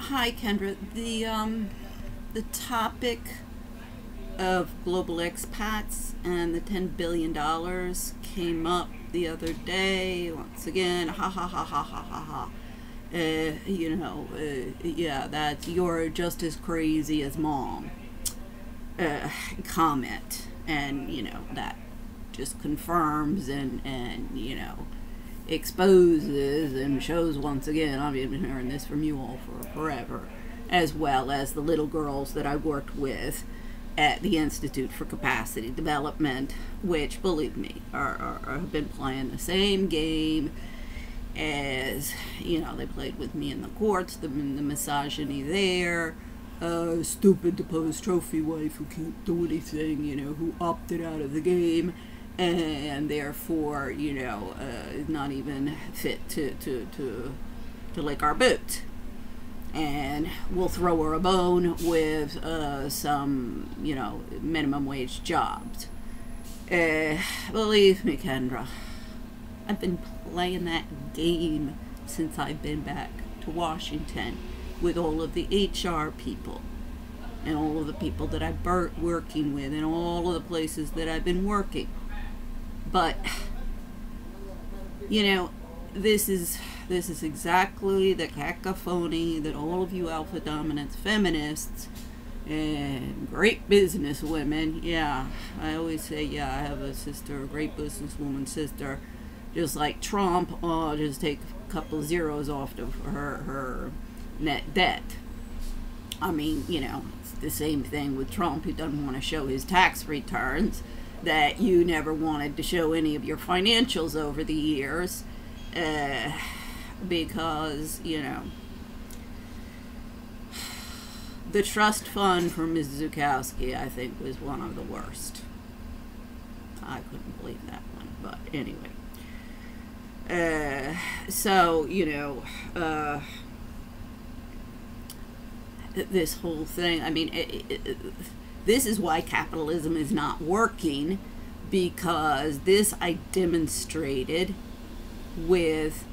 Hi, Kendra. The topic of global expats and the $10 billion came up the other day. Once again, ha ha ha ha ha ha ha. Yeah, that's you're just as crazy as mom. Comment, and that just confirms and exposes and shows once again. I've been hearing this from you all for forever, as well as the little girls that I worked with at the Institute for Capacity Development, which, believe me, have been playing the same game as they played with me in the courts, the misogyny there. Stupid deposed trophy wife who can't do anything, who opted out of the game, and therefore, is not even fit to lick our boot. And we'll throw her a bone with some, minimum wage jobs. Believe me, Kendra, I've been playing that game since I've been back to Washington with all of the HR people and all of the people that I've been working with and all of the places that I've been working. But this is exactly the cacophony that all of you alpha dominance feminists and great business women, I always say, I have a sister, a great businesswoman sister, just like Trump. I'll just take a couple of zeros off of her net debt. I mean, it's the same thing with Trump, who doesn't want to show his tax returns, that you never wanted to show any of your financials over the years, because, the trust fund for Mrs. Zukowski, I think, was one of the worst. I couldn't believe that one, but anyway. This whole thing, I mean, this is why capitalism is not working, because this I demonstrated with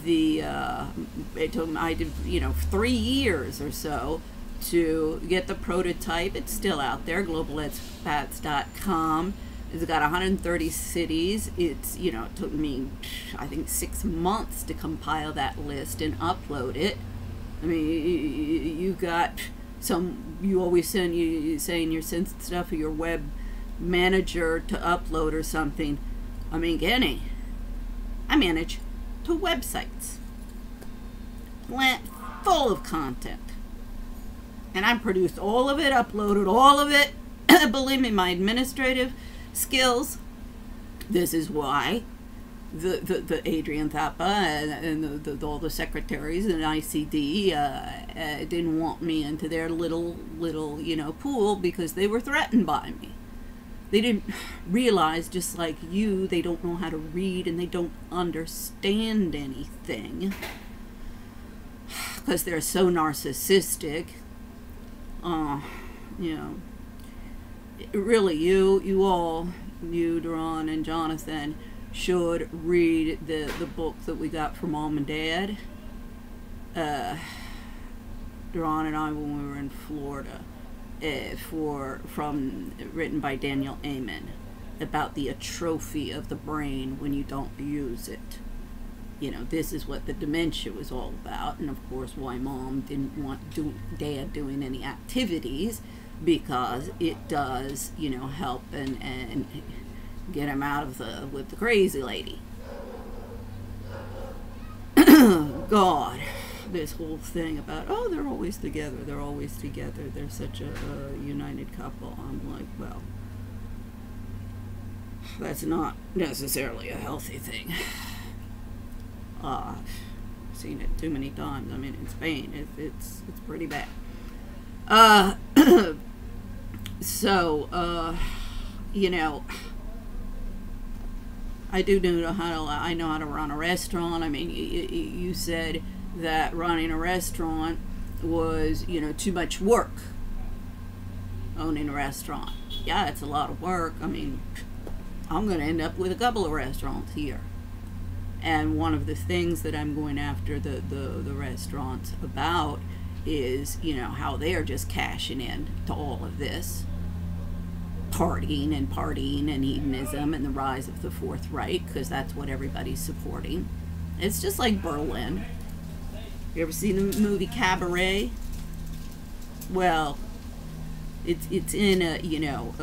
the, it took, I did, 3 years or so to get the prototype. It's still out there, globalexpats.com. It's got 130 cities. It's, it took me, I think, 6 months to compile that list and upload it. I mean, you got you always saying you send stuff to your web manager to upload or something. I mean, Kenny, I manage 2 websites, full of content. And I produced all of it, uploaded all of it. Believe me, my administrative skills, this is why the Adrian Thapa and all the secretaries and ICD didn't want me into their little pool, because they were threatened by me. They didn't realize, just like you, they don't know how to read and they don't understand anything, because they're so narcissistic. Really, you all, Duran and Jonathan, should read the book that we got from Mom and Dad. Duran and I, when we were in Florida, written by Daniel Amen, about the atrophy of the brain when you don't use it. This is what the dementia was all about, and of course why Mom didn't want Dad doing any activities, because it does, help and get him out of with the crazy lady. God, this whole thing about, they're always together, they're such a united couple. I'm like, well, that's not necessarily a healthy thing. I've seen it too many times. I mean, in Spain, it's pretty bad. I do know how to run a restaurant. I mean, you said that running a restaurant was, too much work. Owning a restaurant, yeah, it's a lot of work. I mean, I'm going to end up with a couple of restaurants here. And one of the things that I'm going after the restaurants about is, you know, how they're just cashing in to all of this partying and hedonism and the rise of the Fourth Reich, because that's what everybody's supporting. It's just like Berlin. You ever seen the movie Cabaret? Well, it's in a, you know,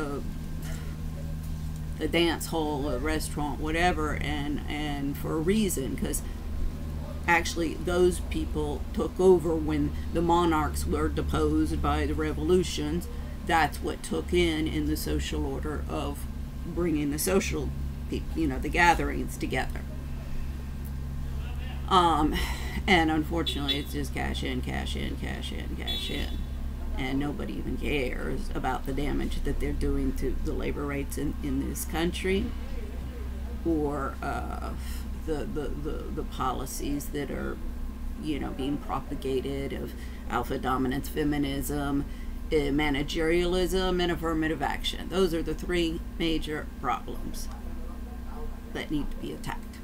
a dance hall, a restaurant, whatever, and for a reason, because actually those people took over when the monarchs were deposed by the revolutions. That's what took in the social order of bringing the social, you know, the gatherings together. And unfortunately, it's just cash in, cash in, cash in, cash in. And nobody even cares about the damage that they're doing to the labor rates in this country, or the policies that are, you know, being propagated of alpha dominance feminism, managerialism, and affirmative action. Those are the three major problems that need to be attacked.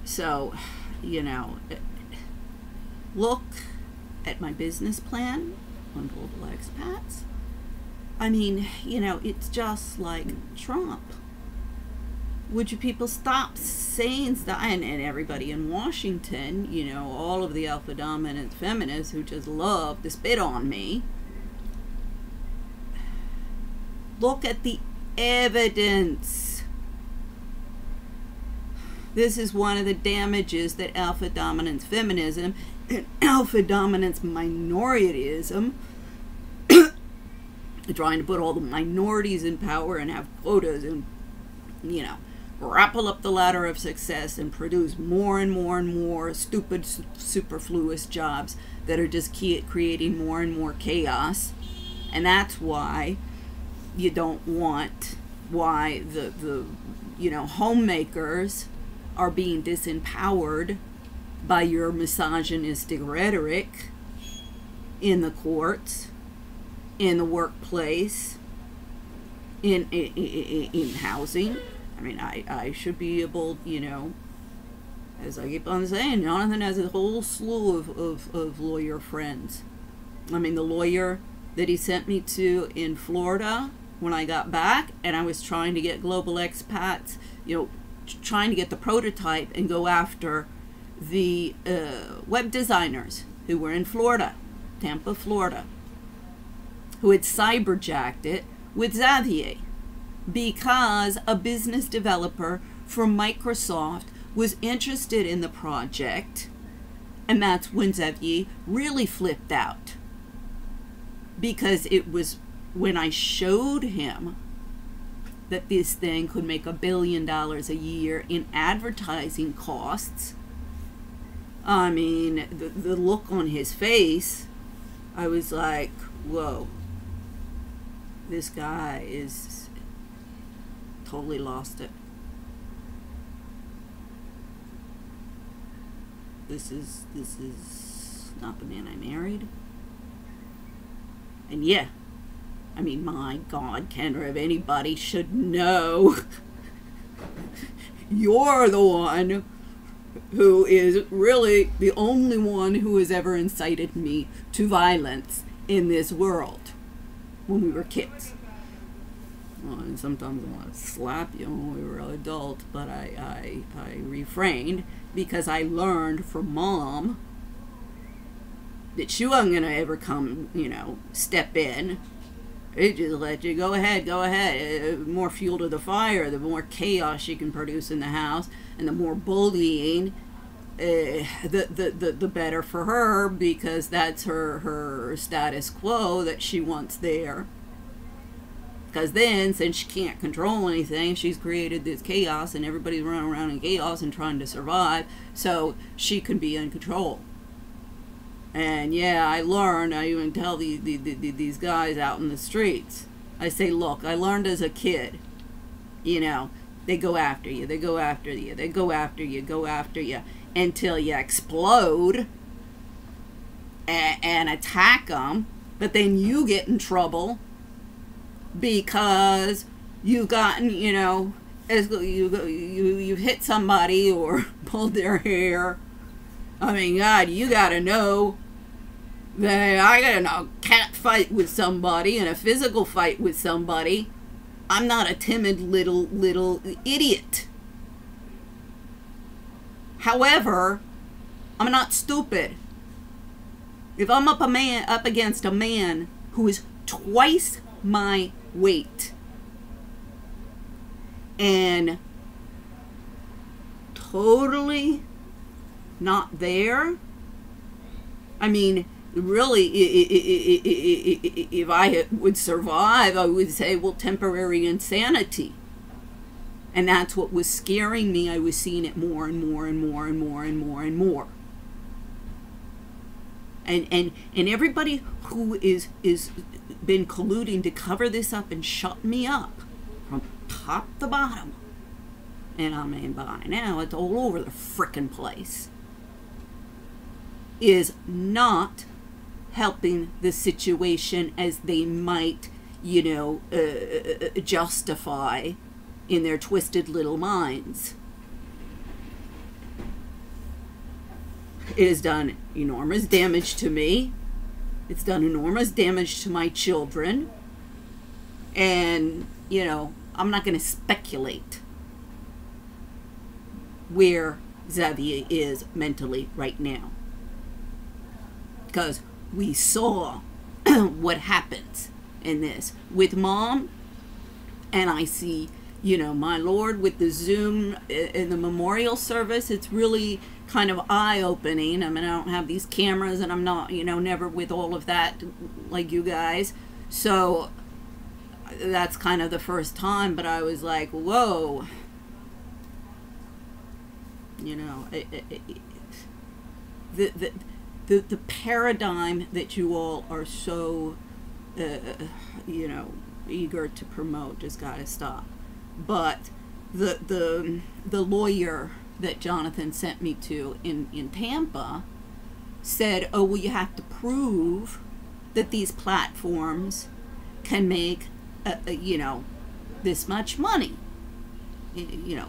So, you know, look at my business plan on Global Expats. I mean, you know, it's just like Trump. Would you people stop saying that? And everybody in Washington, you know, all of the alpha dominant feminists who just love to spit on me. Look at the evidence. This is one of the damages that alpha dominance feminism and alpha dominance minorityism, trying to put all the minorities in power and have quotas and, you know, rappel up the ladder of success and produce more and more and more stupid, superfluous jobs that are just creating more and more chaos. And that's why you don't want, why the you know, homemakers are being disempowered by your misogynistic rhetoric in the courts, in the workplace, in housing. I mean, I should be able, you know, as I keep on saying, Jonathan has a whole slew of lawyer friends. I mean, the lawyer that he sent me to in Florida when I got back, and I was trying to get Global Expats, you know, trying to get the prototype and go after the web designers who were in Florida, Tampa, Florida, who had cyberjacked it with Xavier, because a business developer from Microsoft was interested in the project, and that's when Xavier really flipped out, because it was when I showed him that this thing could make $1 billion a year in advertising costs. I mean, the look on his face, I was like, whoa, this guy is totally lost it. This is not the man I married. And yeah, I mean, my God, Kendra, if anybody should know, you're the one who is really the only one who has ever incited me to violence in this world when we were kids. Well, and sometimes I want to slap you when we were adults, but I refrained, because I learned from Mom that she wasn't going to ever come, you know, step in. It just let you go ahead. More fuel to the fire, the more chaos she can produce in the house, and the more bullying, the better for her, because that's her status quo that she wants there. Because then, since she can't control anything, she's created this chaos, and everybody's running around in chaos and trying to survive, so she can be in control. And yeah, I learned, I even tell these guys out in the streets, I say, look, I learned as a kid, you know, they go after you, they go after you, they go after you, go after you, until you explode and attack them, but then you get in trouble because you've gotten, you know, you've hit somebody or pulled their hair. I mean, God, you gotta know that I got in a cat fight with somebody and a physical fight with somebody, I'm not a timid little idiot. However, I'm not stupid. If I'm up against a man who is twice my weight and totally not there, I mean, really, if I would survive, I would say, well, temporary insanity. And that's what was scaring me. I was seeing it more and more and more and more and more and more. And everybody who is been colluding to cover this up and shut me up from top to bottom, and I mean by now it's all over the frickin' place, is not helping the situation as they might, justify in their twisted little minds. It has done enormous damage to me. It's done enormous damage to my children. And, I'm not going to speculate where Xavier is mentally right now. Because we saw what happens in this with Mom, and I see, my Lord, with the Zoom in the memorial service. It's really kind of eye-opening. I mean, I don't have these cameras, and I'm not, never with all of that like you guys. So that's kind of the first time, but I was like, whoa. The paradigm that you all are so, eager to promote has got to stop. But the lawyer that Jonathan sent me to in Tampa said, oh, well, you have to prove that these platforms can make, this much money. You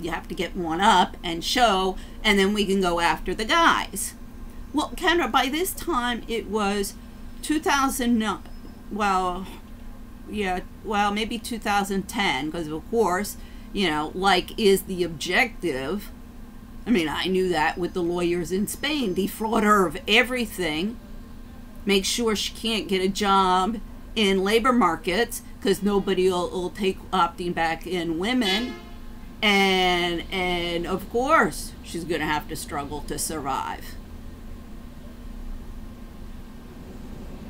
have to get one up and show, and then we can go after the guys. Well, Kendra, by this time it was 2009, maybe 2010, because of course, is the objective. I mean, I knew that with the lawyers in Spain, defraud her of everything, make sure she can't get a job in labor markets, because nobody will take opting back in women, and of course, she's going to have to struggle to survive.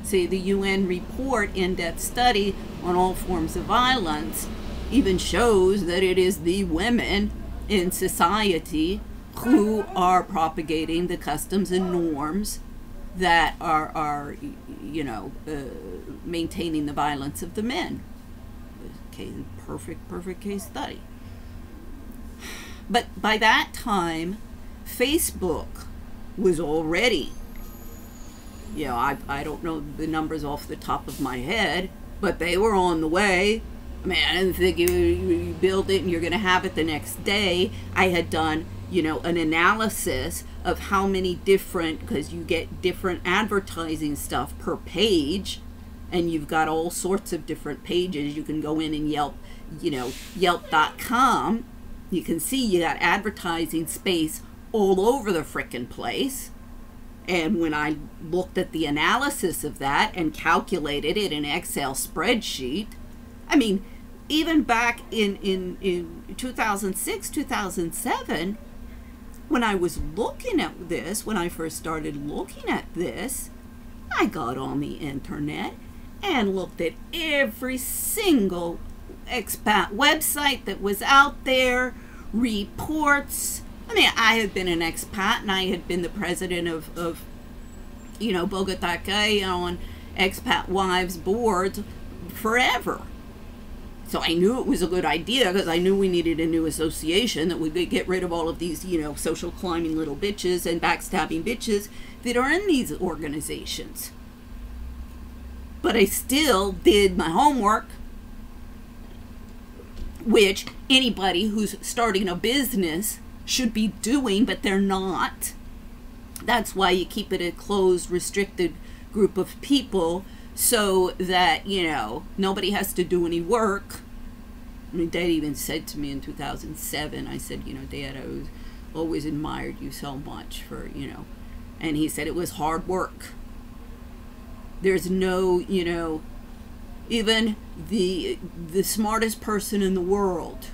See, the UN report, in-depth study on all forms of violence, even shows that it is the women in society who are propagating the customs and norms that are maintaining the violence of the men. Okay, perfect case study. But by that time, Facebook was already, I don't know the numbers off the top of my head, but they were on the way. I mean, I didn't think you build it and you're going to have it the next day. I had done, an analysis of how many different, because you get different advertising stuff per page, and you've got all sorts of different pages. You can go in and Yelp, Yelp.com. You can see you got advertising space all over the frickin' place. And when I looked at the analysis of that and calculated it in an Excel spreadsheet, I mean, even back in 2006, 2007, when I was looking at this, when I first started looking at this, I got on the internet and looked at every single expat website that was out there, reports. I mean, I had been an expat, and I had been the president of Bogotá, on expat wives boards forever. So I knew it was a good idea, because I knew we needed a new association that would get rid of all of these, social climbing little bitches and backstabbing bitches that are in these organizations. But I still did my homework, which anybody who's starting a business should be doing, but they're not. That's why you keep it a closed, restricted group of people so that, you know, nobody has to do any work. I mean, Dad even said to me in 2007, I said, you know, Dad, I was always admired you so much for, you know, and he said it was hard work. There's no, you know, even the smartest person in the world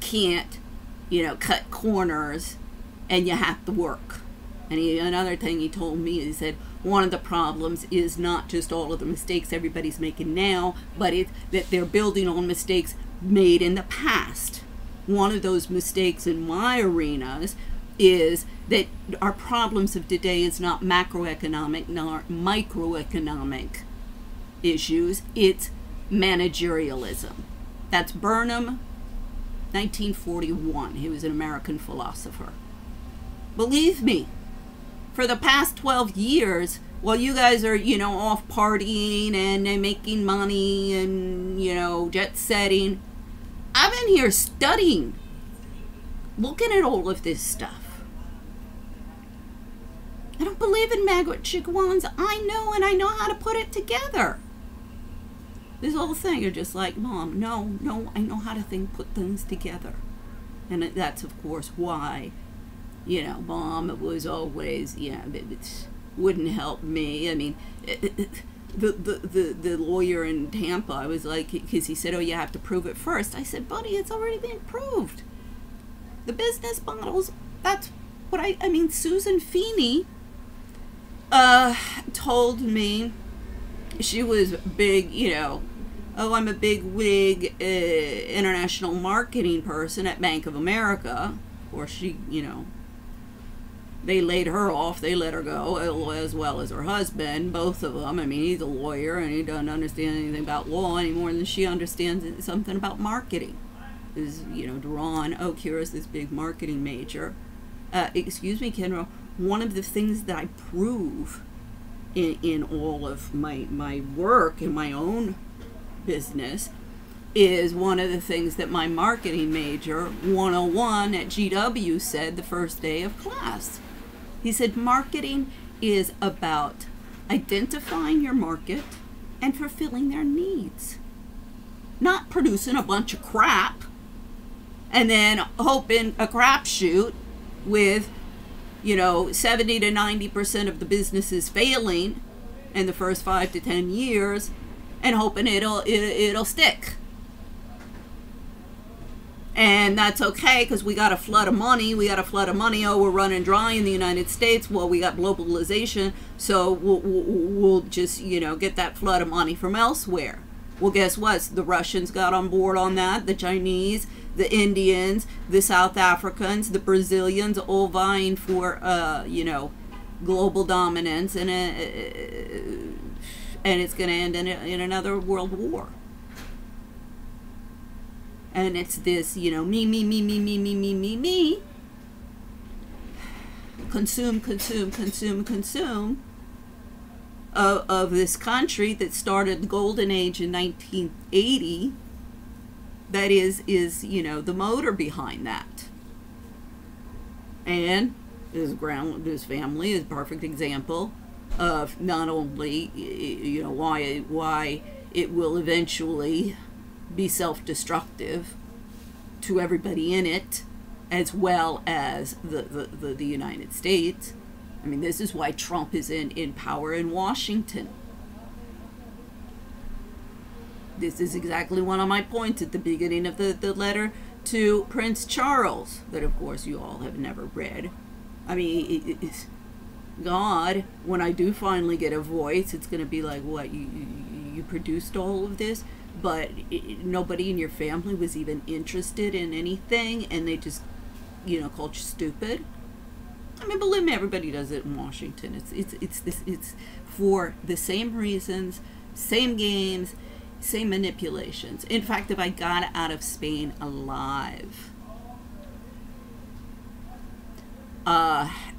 can't, you know, cut corners, and you have to work. And another thing he told me, he said, one of the problems is not just all of the mistakes everybody's making now, but it's that they're building on mistakes made in the past. One of those mistakes in my arenas is that our problems of today is not macroeconomic nor microeconomic issues, it's managerialism. That's Burnham, 1941. He was an American philosopher. Believe me, for the past 12 years, while you guys are, you know, off partying and making money and, you know, jet setting, I've been here studying, looking at all of this stuff. I don't believe in maggot chickens. I know, and I know how to put it together. This whole thing, you're just like, Mom, no, I know how to put things together. And that's, of course, why, you know, Mom was always, yeah, it wouldn't help me. I mean, the lawyer in Tampa, I was like, because he said, oh, you have to prove it first. I said, buddy, it's already been proved. The business models, that's what I mean, Susan Feeney told me, she was big, you know, oh, I'm a big wig international marketing person at Bank of America. Of course, she, you know, they laid her off, they let her go, as well as her husband, both of them. I mean, he's a lawyer and he doesn't understand anything about law any more than she understands something about marketing. Is, you know, Daron Oakira is this big marketing major. Excuse me, Kendra, one of the things that I prove in all of my work in my own business is one of the things that my marketing major 101 at GW said the first day of class. He said marketing is about identifying your market and fulfilling their needs, not producing a bunch of crap and then hoping a crapshoot with, you know, 70 to 90% of the businesses failing in the first 5 to 10 years and hoping it'll stick. And that's okay, because we got a flood of money. Oh, we're running dry in the United States. Well, we got globalization, so we'll just, you know, get that flood of money from elsewhere. Well, guess what? The Russians got on board on that, the Chinese, the Indians, the South Africans, the Brazilians, all vying for, you know, global dominance, and it's going to end in another world war. And it's this, you know, me, consume of this country that started the golden age in 1980. That is, you know, the motor behind that. And this family is a perfect example of not only, you know, why it will eventually be self-destructive to everybody in it, as well as the United States. I mean, this is why Trump is in power in Washington. This is exactly one of my points at the beginning of the letter to Prince Charles, that of course you all have never read. I mean, it's God, when I do finally get a voice, it's going to be like, what, you produced all of this? But nobody in your family was even interested in anything, and they just, you know, called you stupid. I mean, believe me, everybody does it in Washington. It's for the same reasons, same games, same manipulations. In fact, if I got out of Spain alive,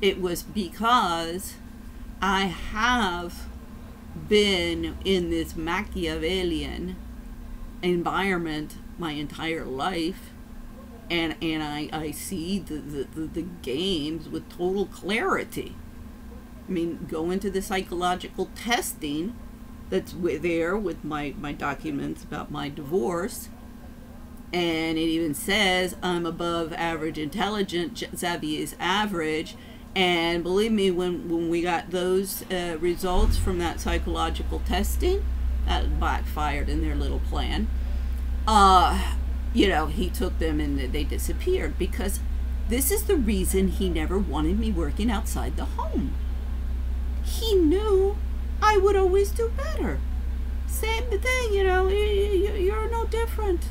it was because I have been in this Machiavellian environment my entire life, and I see the games with total clarity. I mean, go into the psychological testing that's there with my documents about my divorce, and it even says I'm above average intelligent. Xavier is average. And believe me, when we got those results from that psychological testing, that backfired in their little plan. You know, he took them and they disappeared, because this is the reason he never wanted me working outside the home. He knew I would always do better. Same thing, you know, you're no different.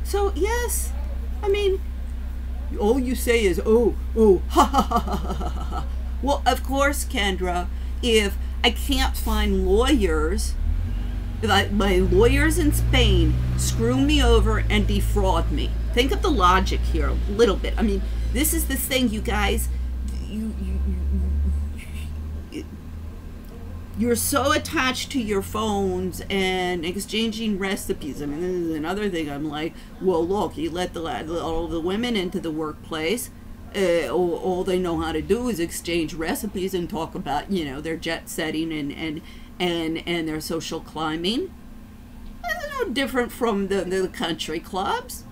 So, yes, I mean, all you say is, oh, ha, ha, ha, ha, ha, ha. Well, of course, Kendra, if I can't find lawyers, if my lawyers in Spain screw me over and defraud me. Think of the logic here a little bit. I mean, this is the thing, you guys, you're so attached to your phones and exchanging recipes. I mean, this is another thing. I'm like, well, look, you let all the women into the workplace. All they know how to do is exchange recipes and talk about, you know, their jet setting and their social climbing. That's no different from the country clubs.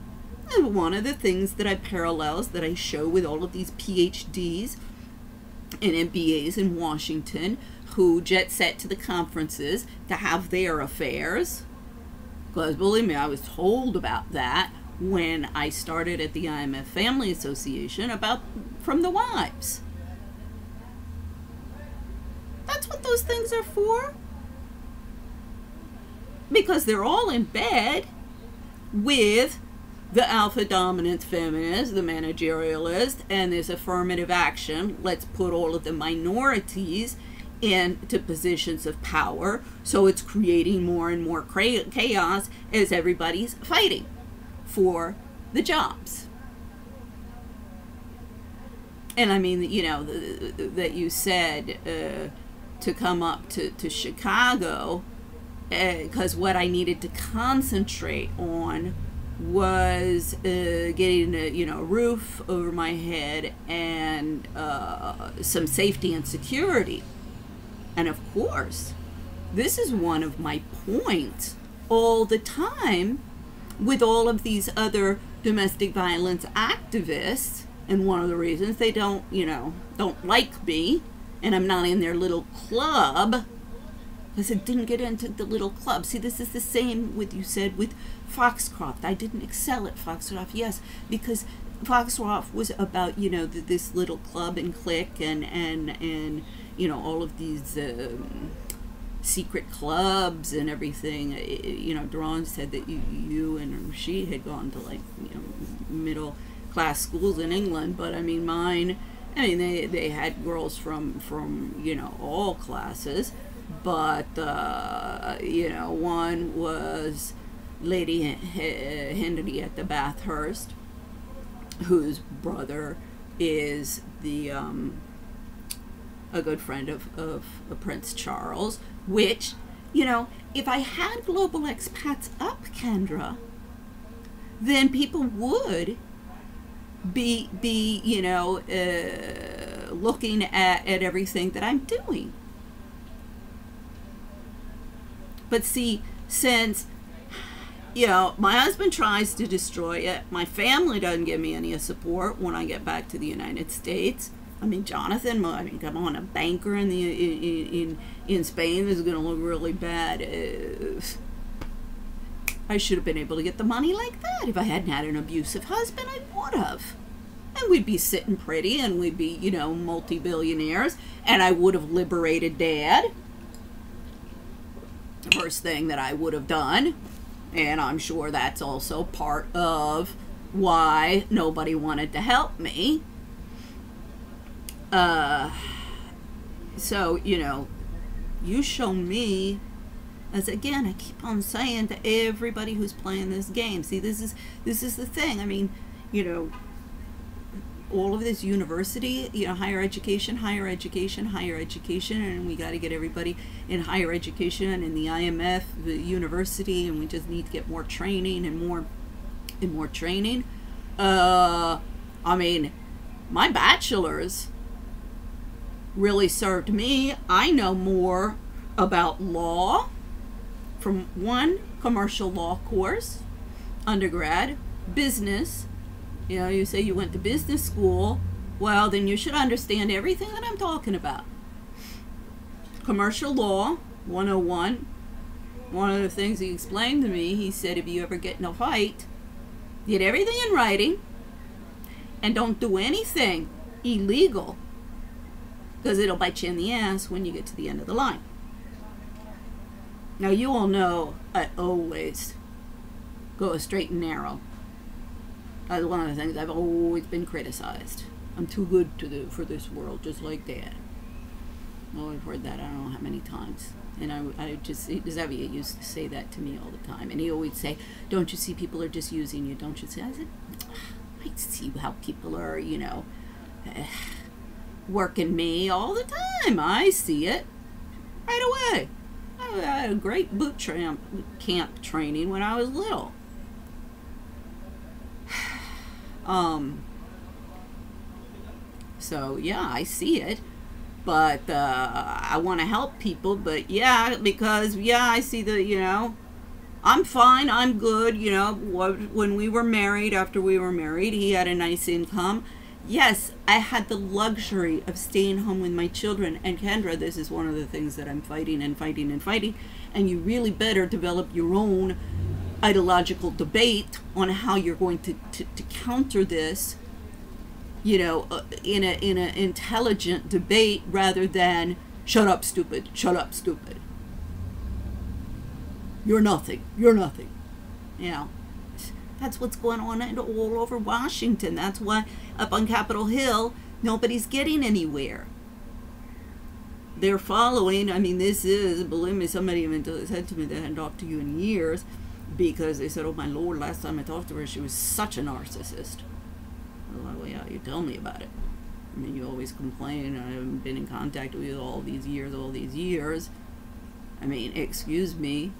And one of the things that I parallels, that I show with all of these PhDs and MBAs in Washington, who jet set to the conferences to have their affairs. Because believe me, I was told about that when I started at the IMF Family Association, from the wives. That's what those things are for. Because they're all in bed with the alpha dominant feminist, the managerialist, and this affirmative action. Let's put all of the minorities into positions of power, so it's creating more and more chaos as everybody's fighting for the jobs. And I mean, you know, that you said to come up to Chicago, because what I needed to concentrate on was getting a roof over my head and some safety and security. And of course, this is one of my points all the time with all of these other domestic violence activists. And one of the reasons they don't like me, and I'm not in their little club, because I didn't get into the little club. See, this is the same with, you said, with Foxcroft. I didn't excel at Foxcroft, yes, because Foxcroft was about, this little club and clique and all of these secret clubs and everything. Dawn said that you and she had gone to middle class schools in England, but I mean they had girls from all classes, but one was Lady Henry at the Bathurst, whose brother is a good friend of Prince Charles, which, if I had global expats up, Kendra, then people would be looking at everything that I'm doing. But see, since my husband tries to destroy it, my family doesn't give me any support when I get back to the United States. I mean, Jonathan, come on, a banker in Spain is going to look really bad. I should have been able to get the money like that. If I hadn't had an abusive husband, I would have. And we'd be sitting pretty, and we'd be, multi-billionaires, and I would have liberated Dad. The first thing that I would have done. And I'm sure that's also part of why nobody wanted to help me. So, you show me, as again, I keep on saying to everybody who's playing this game, see, this is the thing. I mean, all of this university, higher education, and we got to get everybody in higher education and in the IMF, the university, and we just need to get more training and more and more training. I mean, my bachelor's really served me. I know more about law from one commercial law course, undergrad, business. You know, you say you went to business school, well, then you should understand everything that I'm talking about. Commercial law 101. One of the things he explained to me, he said, if you ever get in a fight, get everything in writing and don't do anything illegal, because it'll bite you in the ass when you get to the end of the line. Now, you all know I always go straight and narrow. That's one of the things I've always been criticized. I'm too good to do for this world, just like Dad. Oh, I've heard that I don't know how many times. And I just, Xavier used to say that to me all the time. And he always say, don't you see people are just using you? Don't you see? I said, I see how people are, you know, working me all the time. I see it right away. I had a great boot camp training when I was little. So yeah, I see it, but I want to help people. But yeah, because yeah, I see the, you know, I'm fine, I'm good. You know, when we were married, after we were married, he had a nice income. Yes, I had the luxury of staying home with my children. And Kendra, this is one of the things that I'm fighting and fighting and fighting. And you really better develop your own ideological debate on how you're going to counter this, you know, in an intelligent debate, rather than shut up, stupid, shut up, stupid. You're nothing. You're nothing. You know, that's what's going on all over Washington. That's why up on Capitol Hill, nobody's getting anywhere. They're following, I mean, this is, believe me, somebody even said to me they hadn't talked to you in years, because they said, oh my Lord, last time I talked to her, she was such a narcissist. I was like, well, yeah, you tell me about it. I mean, you always complain, I haven't been in contact with you all these years. I mean, excuse me.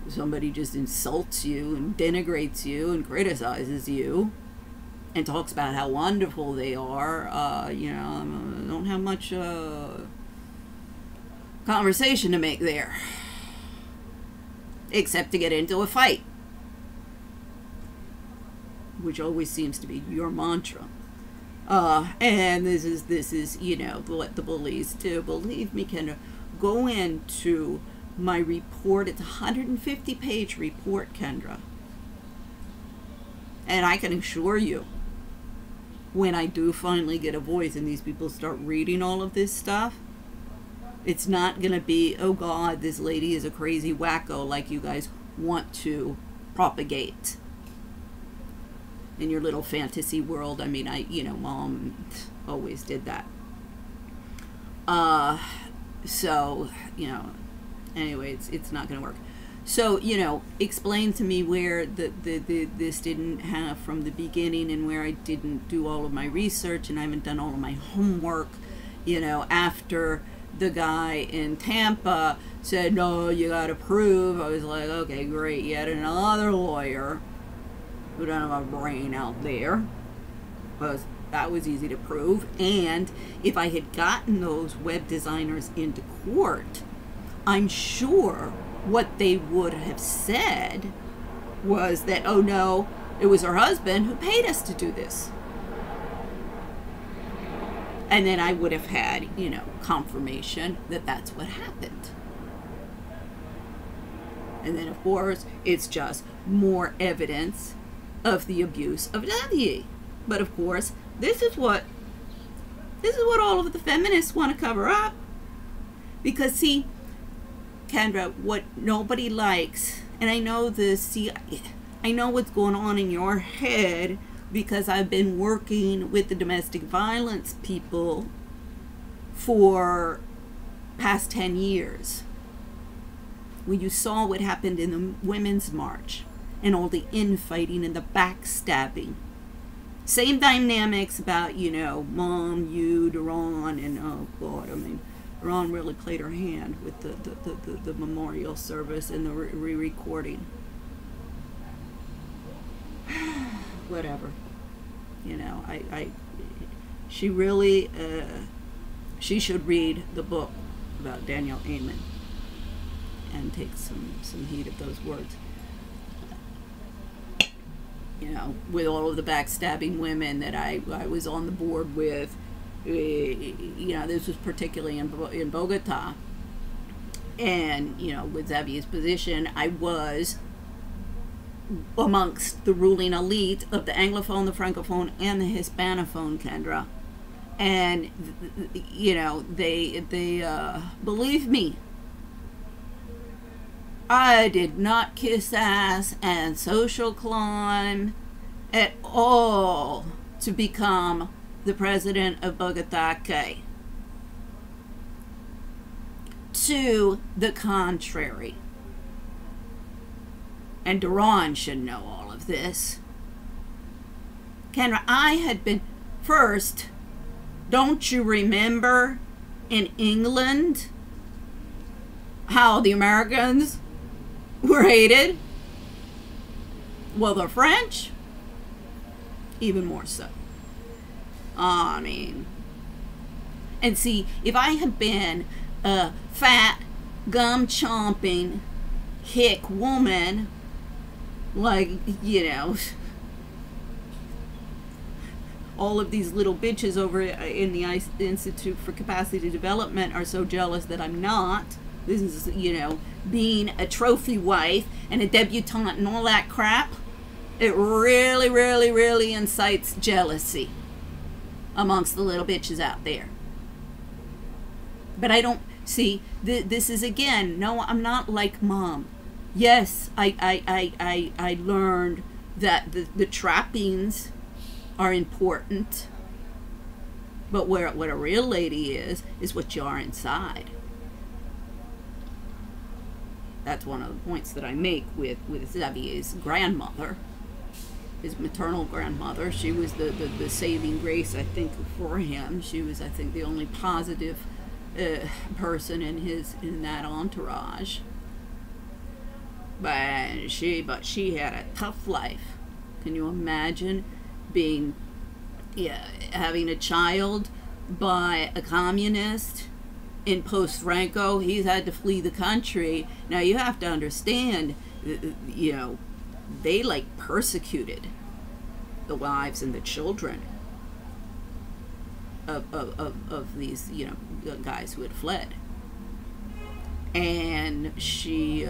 Somebody just insults you and denigrates you and criticizes you and talks about how wonderful they are, you know, I don't have much conversation to make there, except to get into a fight, which always seems to be your mantra. And this is, you know, what the bullies do. Believe me, Kendra, go into my report. It's a 150-page report, Kendra. And I can assure you, when I do finally get a voice and these people start reading all of this stuff, it's not going to be, oh God, this lady is a crazy wacko like you guys want to propagate in your little fantasy world. I mean, you know, Mom always did that. So, you know, anyway, it's not going to work. So, you know, explain to me where this didn't have from the beginning, and where I didn't do all of my research and I haven't done all of my homework, you know, after the guy in Tampa said, no, you got to prove. I was like, okay, great. Yet another lawyer who doesn't have a brain out there. Because that was easy to prove. And if I had gotten those web designers into court, I'm sure what they would have said was that, oh no, it was her husband who paid us to do this. And then I would have had, you know, confirmation that that's what happened. And then, of course, it's just more evidence of the abuse of Xavier. But of course, this is what all of the feminists want to cover up. Because, see, Kendra, what nobody likes, and I know this, see, I know what's going on in your head, because I've been working with the domestic violence people for past 10 years. When you saw what happened in the Women's March, and all the infighting and the backstabbing. Same dynamics about, you know, Mom, you, Daron, and oh God, I mean, Ron really played her hand with the memorial service and the re-recording. whatever. You know, she really, she should read the book about Daniel Amen and take some heed of those words. You know, with all of the backstabbing women that I was on the board with, you know, this was particularly in Bogota. And, you know, with Xavier's position, I was amongst the ruling elite of the Anglophone, the Francophone, and the Hispanophone, Kendra. And, you know, they believe me, I did not kiss ass and social climb at all to become the president of Bogota. To the contrary. And Duran should know all of this. Kendra, I had been first, don't you remember in England how the Americans were hated? Well, the French, even more so. I mean, and see, if I had been a fat, gum-chomping, hick woman, like, you know, all of these little bitches over in the Institute for Capacity Development are so jealous that I'm not. This is, you know, being a trophy wife and a debutante and all that crap. It really, really, really incites jealousy amongst the little bitches out there. But I don't see, this is again, no, I'm not like Mom. Yes, I learned that the trappings are important, but what a real lady is what you are inside. That's one of the points that I make with Xavier's grandmother, his maternal grandmother. She was the saving grace, I think, for him. She was, I think, the only positive person in that entourage. But she had a tough life. Can you imagine being, having a child by a communist in post-Franco? He's had to flee the country. Now you have to understand, you know, they like persecuted the wives and the children of these, you know, guys who had fled. And she,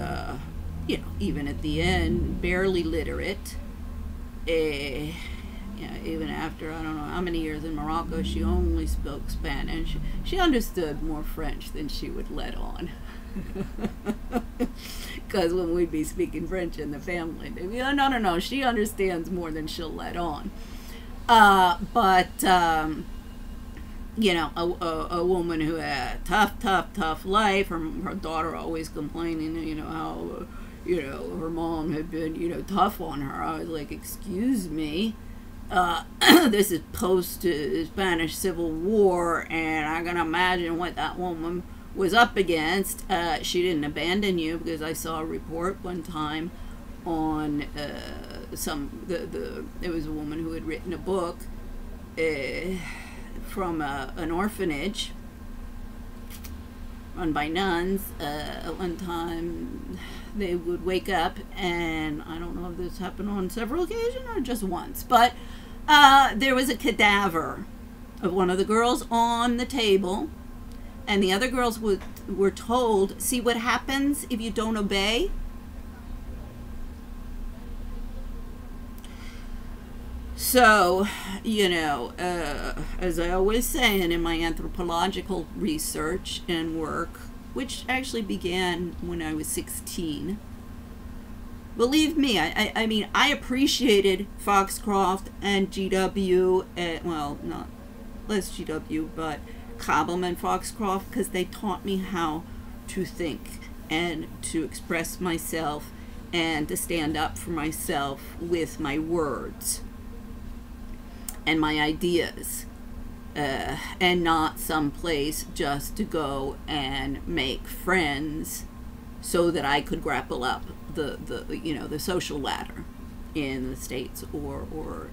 you know, even at the end, barely literate. You know, even after, I don't know how many years in Morocco, she only spoke Spanish. She understood more French than she would let on. Because when we'd be speaking French in the family, they'd be, oh, no, she understands more than she'll let on. You know, a woman who had a tough life. Her daughter always complaining, you know, how, you know, her mom had been, you know, tough on her. I was like, excuse me. This is post-Spanish Civil War, and I can imagine what that woman was up against. She didn't abandon you, because I saw a report one time on it was a woman who had written a book from an orphanage run by nuns. One time they would wake up, and I don't know if this happened on several occasions or just once, but there was a cadaver of one of the girls on the table, and the other girls were told, see what happens if you don't obey? So, you know, as I always say, and in my anthropological research and work, which actually began when I was 16, believe me, I mean, I appreciated Foxcroft and GW, well, not less GW, but Cobham and Foxcroft, because they taught me how to think and to express myself and to stand up for myself with my words and my ideas, and not someplace just to go and make friends so that I could grapple up the you know, the social ladder. in the States or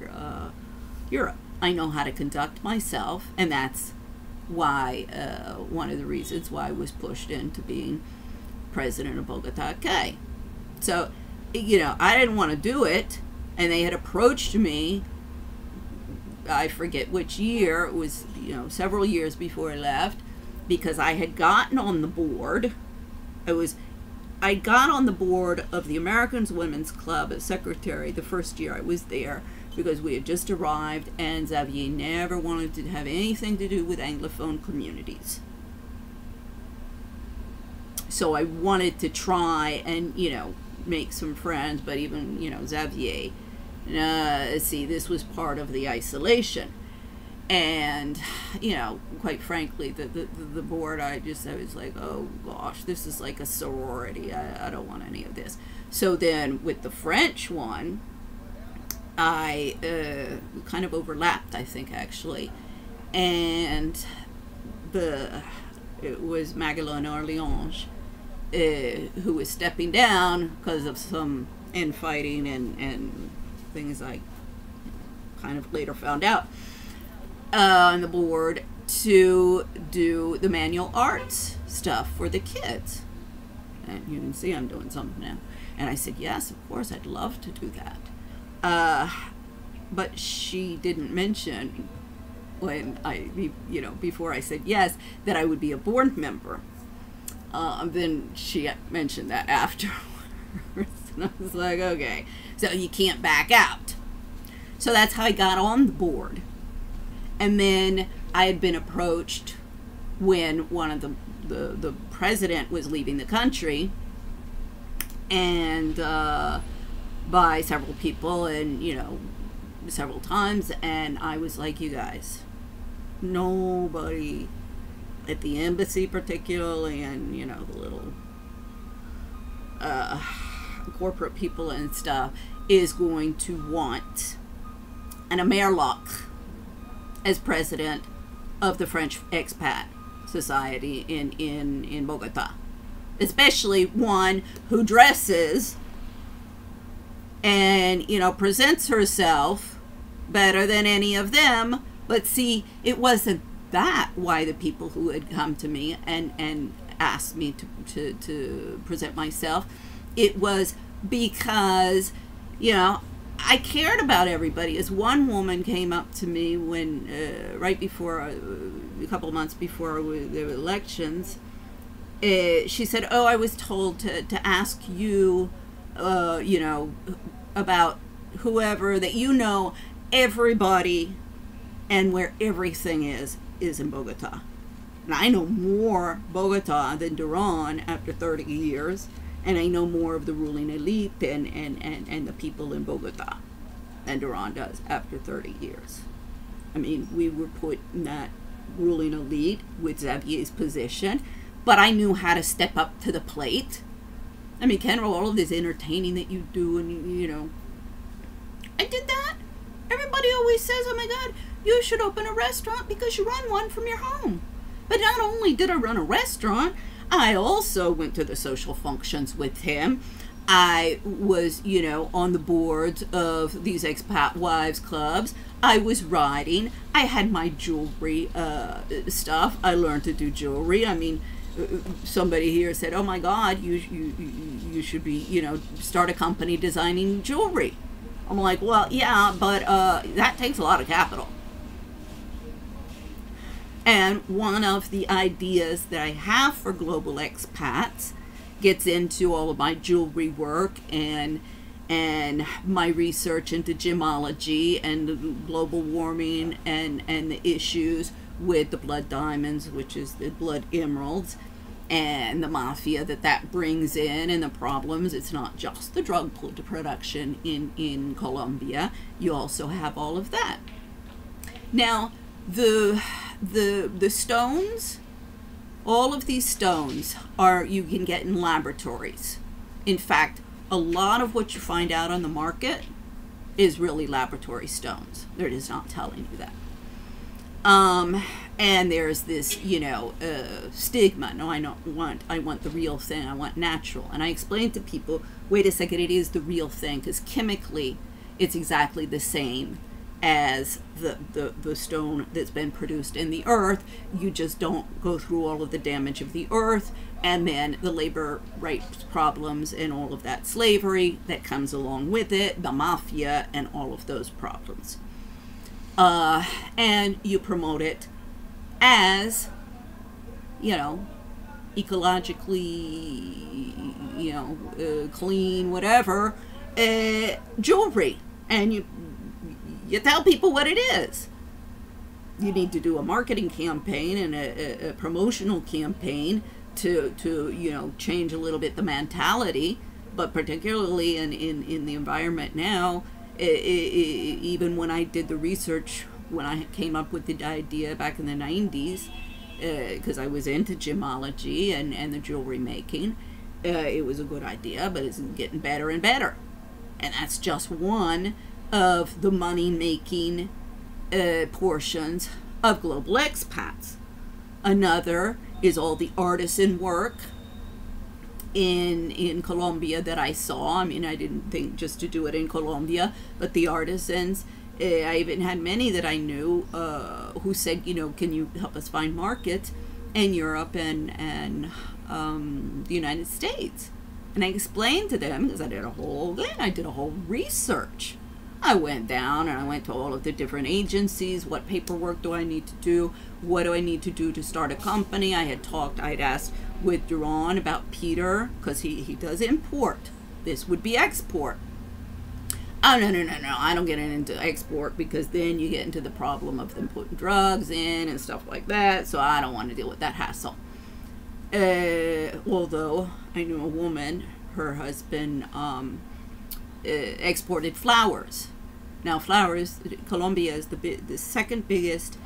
Europe. I know how to conduct myself, and that's why one of the reasons why I was pushed into being president of Bogota. Okay, so I didn't want to do it, and they had approached me. I forget which year. It was several years before I left, because I had gotten on the board. I got on the board of the American Women's Club as secretary the first year I was there, because we had just arrived and Xavier never wanted to have anything to do with Anglophone communities. So I wanted to try and, make some friends, but even, Xavier, see, this was part of the isolation. And, quite frankly, the board, I was like, oh gosh, this is like a sorority. I don't want any of this. So then with the French one, I kind of overlapped, I think, actually. And it was Magalon Orleans who was stepping down because of some infighting and things I kind of later found out. On the board to do the manual arts stuff for the kids. And you can see I'm doing something now. And I said, yes, of course, I'd love to do that. But she didn't mention when before I said yes, that I would be a board member. Then she mentioned that afterwards. And I was like, okay, so you can't back out. So that's how I got on the board. And then I had been approached when one of the president was leaving the country, and by several people, and several times, and I was like, you guys, nobody at the embassy particularly, and the little corporate people and stuff is going to want an Amerloc as president of the French Expat Society in Bogota, especially one who dresses and presents herself better than any of them. But see, it wasn't that why the people who had come to me and asked me to present myself. It was because I cared about everybody. As one woman came up to me when, right before, a couple of months before the elections, she said, oh, I was told to ask you, about whoever, that everybody and where everything is in Bogota. And I know more Bogota than Duran after 30 years. And I know more of the ruling elite and the people in Bogota than Duran does after 30 years. I mean, we were put in that ruling elite with Xavier's position, but I knew how to step up to the plate. I mean, Ken, all of this entertaining that you do, and I did that. Everybody always says, oh my God, you should open a restaurant because you run one from your home. But not only did I run a restaurant, I also went to the social functions with him. I was, on the boards of these expat wives clubs. I was writing. I had my jewelry stuff. I learned to do jewelry. I mean, somebody here said, oh my God, you should be, start a company designing jewelry. I'm like, well, yeah, but that takes a lot of capital. And one of the ideas that I have for global expats gets into all of my jewelry work and my research into gemology and global warming and the issues with the blood diamonds, which is the blood emeralds, and the mafia that brings in, and the problems. It's not just the drug production in Colombia. You also have all of that. Now, the stones, all of these stones you can get in laboratories. In fact, a lot of what you find out on the market is really laboratory stones. They're just not telling you that. And there's this, stigma. No, I want the real thing. I want natural. And I explain to people, wait a second, it is the real thing, because chemically it's exactly the same as the stone that's been produced in the earth. You just don't go through all of the damage of the earth, and then the labor rights problems and all of that slavery that comes along with it, the mafia and all of those problems. And you promote it as, you know, ecologically, you know, clean, whatever, jewelry, and you tell people what it is. You need to do a marketing campaign and a promotional campaign to you know, change a little bit the mentality, but particularly in the environment now, even when I did the research, when I came up with the idea back in the 90s, because I was into gemology and the jewelry making, it was a good idea, but it's getting better and better. And that's just one of the money-making portions of global expats. Another is all the artisan work in Colombia that I saw. I mean, I didn't think just to do it in Colombia, but the artisans, I even had many that I knew who said, you know, can you help us find markets in Europe and the United States? And I explained to them, because I did a whole thing, I did a whole research. I went down and I went to all of the different agencies. What paperwork do I need to do? What do I need to do to start a company? I'd asked with Duran about Peter, because he does import. This would be export. Oh, no, I don't get into export, because then you get into the problem of them putting drugs in and stuff like that, so I don't want to deal with that hassle. Although I knew a woman, her husband exported flowers. Now flowers, Colombia is the second biggest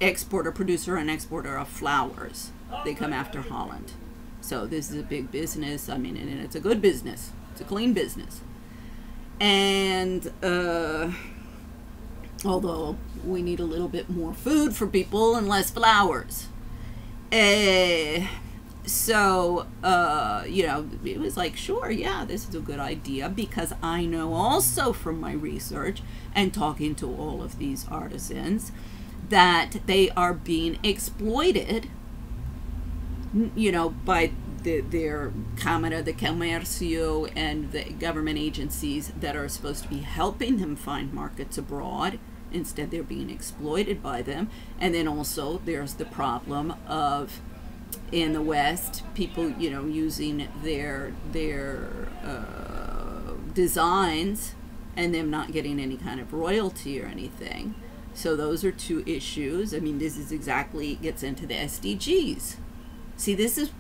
exporter, producer and exporter of flowers. They come after Holland. So this is a big business. I mean, and it's a good business. It's a clean business. And although we need a little bit more food for people and less flowers. So, you know, it was like, sure, yeah, this is a good idea, because I know also from my research and talking to all of these artisans that they are being exploited, you know, by their Cámara de Comercio and the government agencies that are supposed to be helping them find markets abroad. Instead, they're being exploited by them. And then also there's the problem of, in the West, people, you know, using their designs and them not getting any kind of royalty or anything. So those are two issues. I mean, this is exactly, gets into the SDGs. See, this is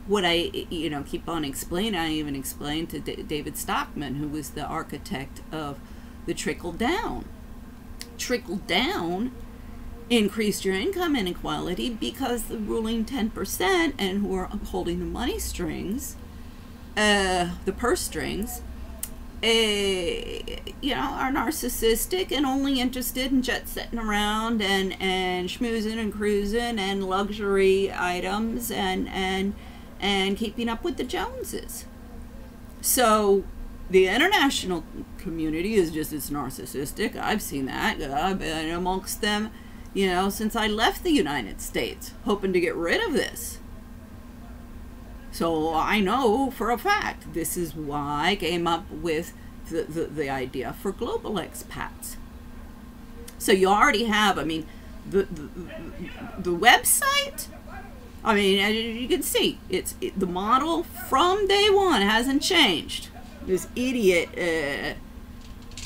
what I, you know, keep on explaining. I even explained to David Stockman, who was the architect of the Trickle Down. Trickle Down increased your income inequality because the ruling 10% and who are holding the money strings, the purse strings, you know, are narcissistic and only interested in jet-setting around and schmoozing and cruising and luxury items and keeping up with the Joneses. So the international community is just as narcissistic. I've seen that. I've been amongst them, you know, since I left the United States, hoping to get rid of this. So I know for a fact this is why I came up with the idea for global expats. So you already have, I mean, the website, I mean, as you can see, the model from day one hasn't changed. This idiot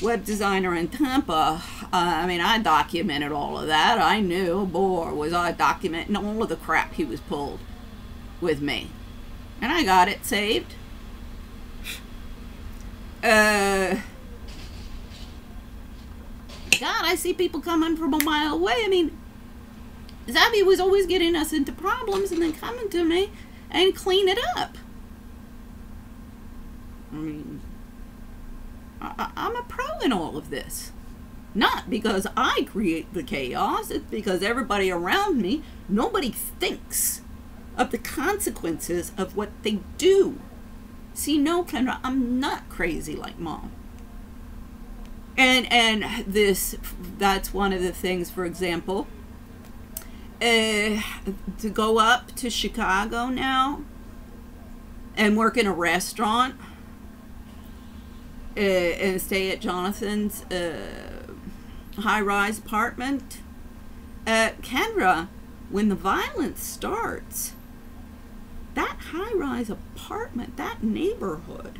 web designer in Tampa, I mean, I documented all of that. I knew, boy, was I documenting all of the crap he was pulled with me. And I got it saved. God, I see people coming from a mile away. I mean, Zabby was always getting us into problems and then coming to me and clean it up. I mean, I'm a pro in all of this. Not because I create the chaos, it's because everybody around me, nobody thinks of the consequences of what they do. See, no, Kendra, I'm not crazy like Mom. And that's one of the things, for example, to go up to Chicago now and work in a restaurant and stay at Jonathan's high-rise apartment. Kendra, when the violence starts, that high-rise apartment, that neighborhood,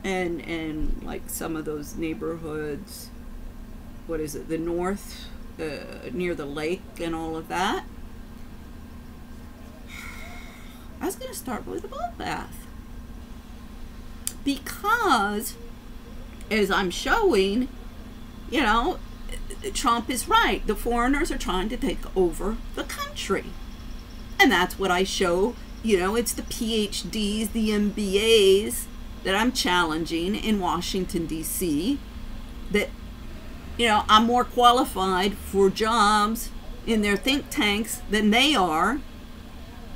and like some of those neighborhoods, what is it, the north, near the lake and all of that, I was going to start with a bloodbath. Because, as I'm showing, you know, Trump is right. The foreigners are trying to take over the country. And that's what I show. You know, it's the PhDs, the MBAs that I'm challenging in Washington, D.C. that, you know, I'm more qualified for jobs in their think tanks than they are,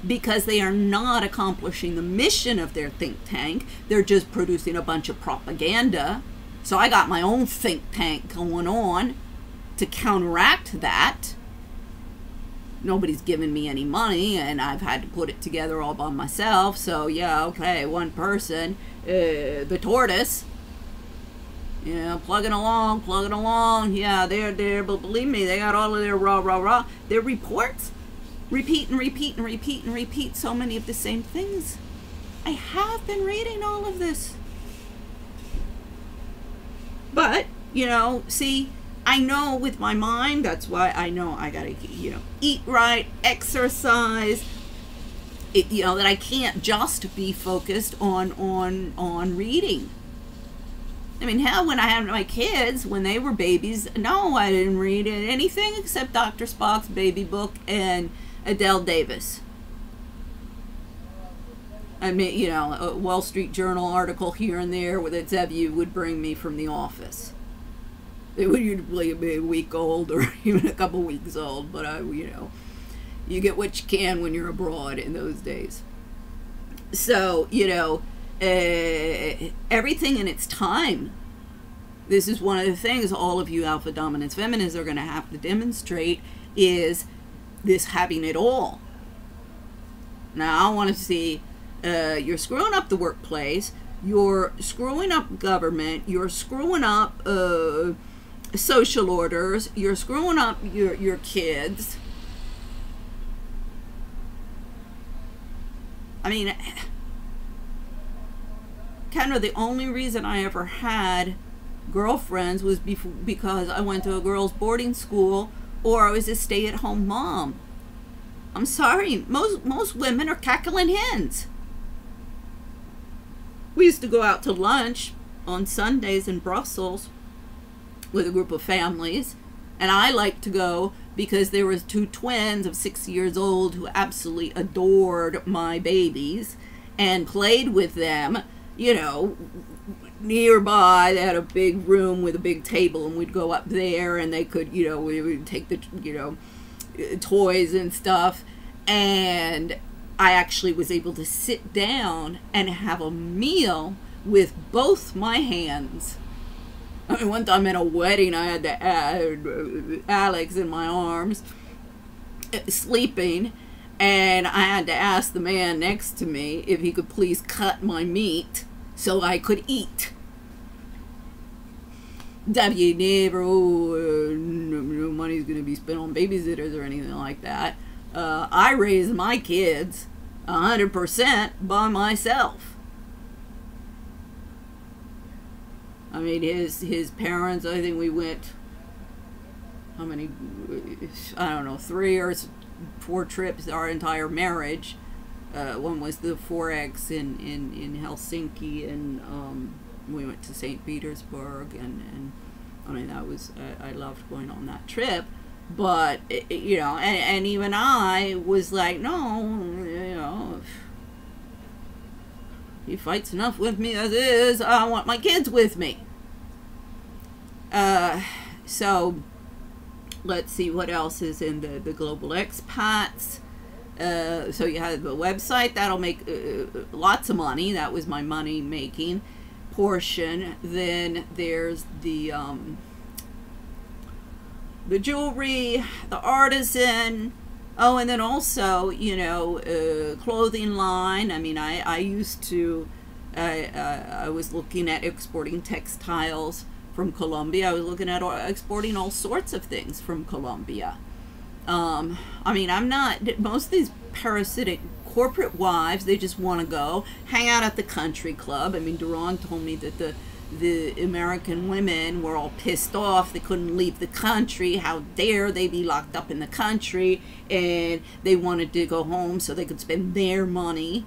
because they are not accomplishing the mission of their think tank. They're just producing a bunch of propaganda. So I got my own think tank going on to counteract that. Nobody's given me any money, and I've had to put it together all by myself. So yeah, okay, one person, the tortoise, you know, plugging along. Yeah, they're there, but believe me, they got all of their their reports. Repeat so many of the same things. I have been reading all of this. But, you know, see, I know with my mind, that's why I know I gotta, you know, eat right, exercise, you know, that I can't just be focused on reading. I mean, hell, when I had my kids, when they were babies, no, I didn't read anything except Dr. Spock's baby book and Adele Davis. I mean, you know, a Wall Street Journal article here and there that Zebu would bring me from the office. They would usually be a week old or even a couple weeks old, but you know, you get what you can when you're abroad in those days. So, you know, everything in its time. This is one of the things all of you alpha dominance feminists are going to have to demonstrate, is this having it all. Now, I want to see, you're screwing up the workplace, you're screwing up government, you're screwing up social orders, you're screwing up your kids. I mean, kind of the only reason I ever had girlfriends was because I went to a girls' boarding school, or I was a stay-at-home mom. I'm sorry, most women are cackling hens. We used to go out to lunch on Sundays in Brussels with a group of families, and I liked to go because there was two twins of 6 years old who absolutely adored my babies and played with them, you know, nearby. They had a big room with a big table, and we'd go up there, and they could, you know, we would take the, you know, toys and stuff, and I actually was able to sit down and have a meal with both my hands. I mean, one time at a wedding, I had to add Alex in my arms, sleeping, and I had to ask the man next to me if he could please cut my meat so I could eat. W never, no money's going to be spent on babysitters or anything like that. I raised my kids 100% by myself. I mean, his parents, I think we went, how many, I don't know, 3 or 4 trips our entire marriage. One was the Forex in Helsinki, and we went to St. Petersburg, and I mean, that was, I loved going on that trip. But, you know, and even I was like, no, you know, he fights enough with me as is. I want my kids with me. So, let's see what else is in the global expats. So you have the website that'll make lots of money. That was my money making portion. Then there's the jewelry, the artisan. Oh, and then also, you know, clothing line. I mean, I used to, I was looking at exporting textiles from Colombia. I was looking at exporting all sorts of things from Colombia. I mean, I'm not, most of these parasitic corporate wives, they just want to go hang out at the country club. I mean, Duran told me that the American women were all pissed off. They couldn't leave the country. How dare they be locked up in the country? And they wanted to go home so they could spend their money.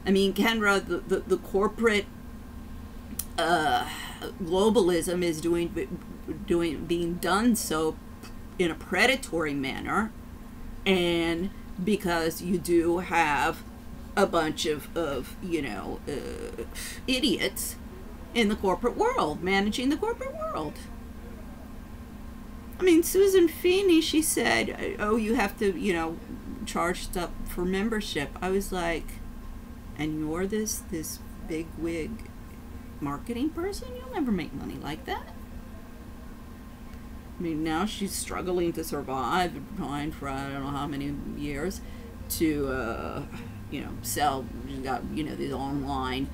I mean, Kendra, the corporate globalism is being done so in a predatory manner, and because you do have a bunch of you know, idiots in the corporate world, managing the corporate world. I mean, Susan Feeney, she said, oh, you have to, you know, charge stuff for membership. I was like, and you're this big wig marketing person? You'll never make money like that. I mean, now she's struggling to survive and trying for I don't know how many years to, you know, sell. She's got, you know, these online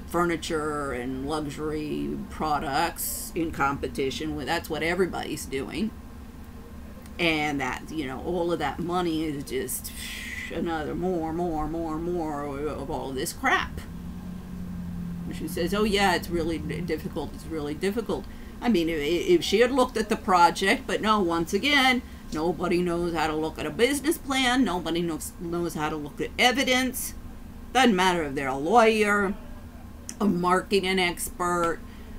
furniture and luxury products in competition with, that's what everybody's doing. And that, you know, all of that money is just another more of all of this crap. She says, oh yeah, it's really difficult, it's really difficult. I mean, if she had looked at the project, but no, once again, nobody knows how to look at a business plan, nobody knows how to look at evidence. Doesn't matter if they're a lawyer, a marketing expert,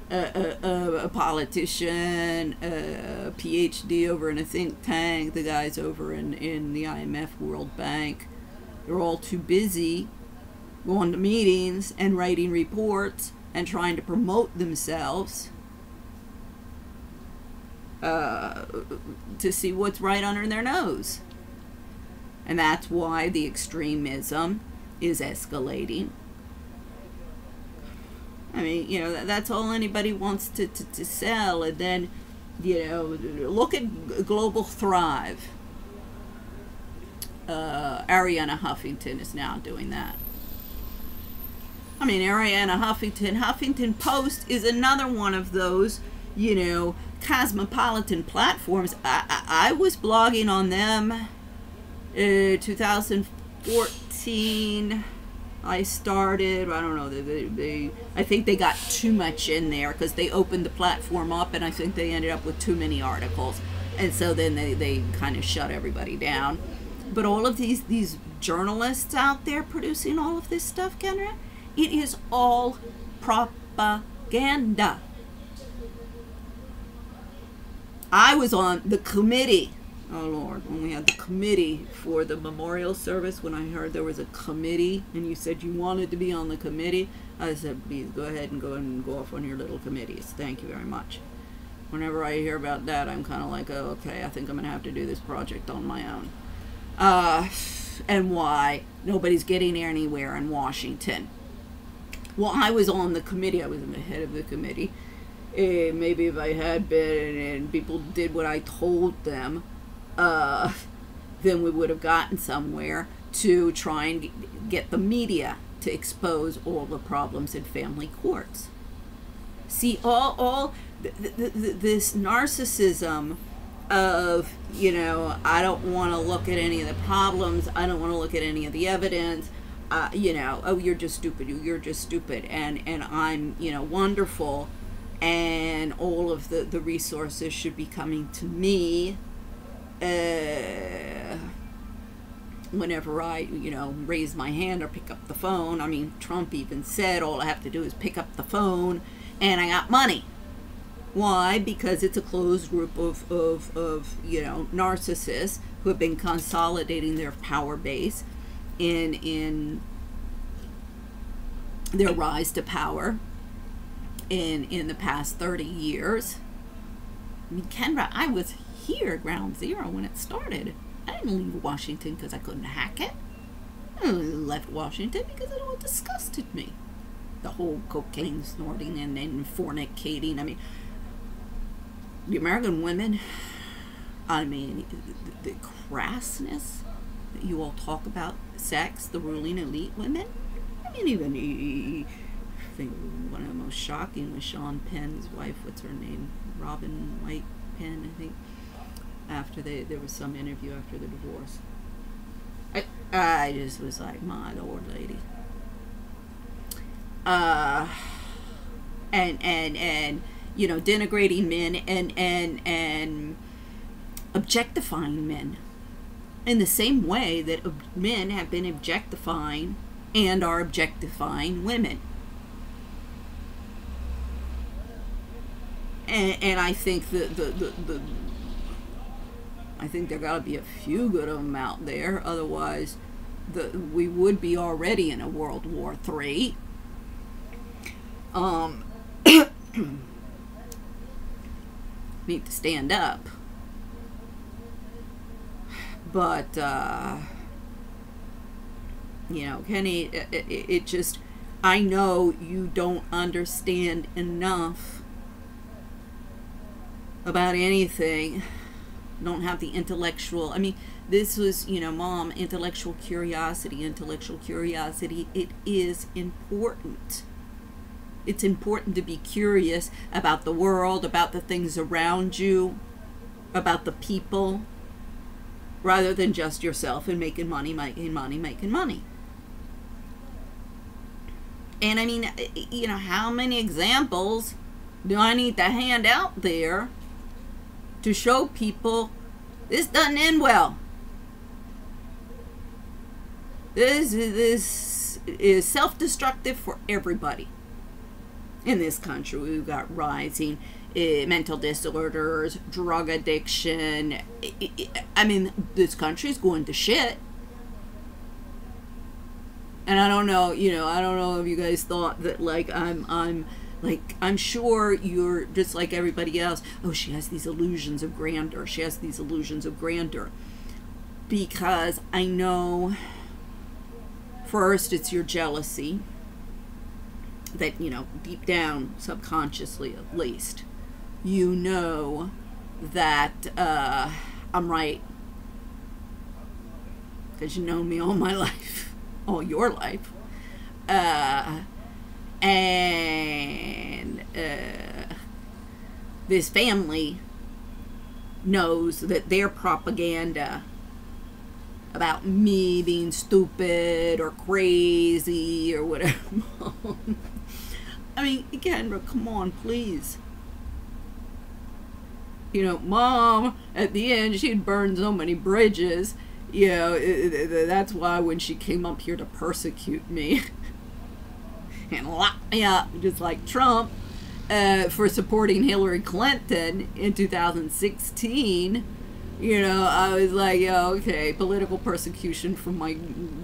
a politician, a PhD over in a think tank, the guys over in the IMF, World Bank. They're all too busy going to meetings and writing reports and trying to promote themselves to see what's right under their nose. And that's why the extremism is escalating. I mean, you know, that's all anybody wants to sell. And then, you know, look at Global Thrive. Arianna Huffington is now doing that. I mean, Arianna Huffington Post is another one of those, you know, cosmopolitan platforms. I was blogging on them 2014. I started, I don't know, I think they got too much in there because they opened the platform up, and I think they ended up with too many articles, and so then they kind of shut everybody down. But all of these journalists out there producing all of this stuff, Kendra, it is all propaganda. I was on the committee, oh Lord, when we had the committee for the memorial service, when I heard there was a committee and you said you wanted to be on the committee, I said, please go ahead and go off on your little committees. Thank you very much. Whenever I hear about that, I'm kind of like, oh, okay, I think I'm going to have to do this project on my own. And why nobody's getting anywhere in Washington. Well, I was on the committee. I was in the head of the committee. Maybe if I had been and people did what I told them, then we would have gotten somewhere to try and get the media to expose all the problems in family courts. See, all this narcissism of, you know, I don't want to look at any of the problems, I don't want to look at any of the evidence, you know, oh, you're just stupid, you're just stupid, and I'm, you know, wonderful, and all of the resources should be coming to me whenever I, you know, raise my hand or pick up the phone. I mean, Trump even said all I have to do is pick up the phone and I got money. Why? Because it's a closed group of you know, narcissists who have been consolidating their power base in their rise to power in the past 30 years. I mean, Kendra, I was here at ground zero when it started. I didn't leave Washington because I couldn't hack it. I left Washington because it all disgusted me. The whole cocaine snorting and fornicating. I mean, the American women, I mean, the crassness that you all talk about sex, the ruling elite women. I mean, even I think one of the most shocking was Sean Penn's wife. What's her name? Robin White Penn, I think. After there was some interview after the divorce. I just was like, my Lord, lady. And you know, denigrating men and objectifying men in the same way that men have been objectifying and are objectifying women. And I think I think there got to be a few good of them out there. Otherwise, we would be already in a World War III. Need to stand up. But, you know, Kenny, it just, I know you don't understand enough about anything. Don't have the intellectual, I mean, this was, you know, Mom, intellectual curiosity, it is important. It's important to be curious about the world, about the things around you, about the people, rather than just yourself and making money. And I mean, you know, how many examples do I need to hand out there to show people this doesn't end well? This is self-destructive for everybody. In this country, we've got rising mental disorders, drug addiction. I mean, this country's going to shit. And I don't know, you know, I don't know if you guys thought that, like, I'm sure you're just like everybody else. Oh, she has these illusions of grandeur. She has these illusions of grandeur. Because I know, first, it's your jealousy. That, you know, deep down, subconsciously at least, you know that I'm right. Because you know me all my life. All your life. And this family knows that their propaganda about me being stupid or crazy or whatever. I mean, Kendra, come on, please. You know, Mom, at the end, she'd burned so many bridges. You know, that's why when she came up here to persecute me and lock me up, just like Trump, for supporting Hillary Clinton in 2016, you know, I was like, yeah, okay, political persecution from my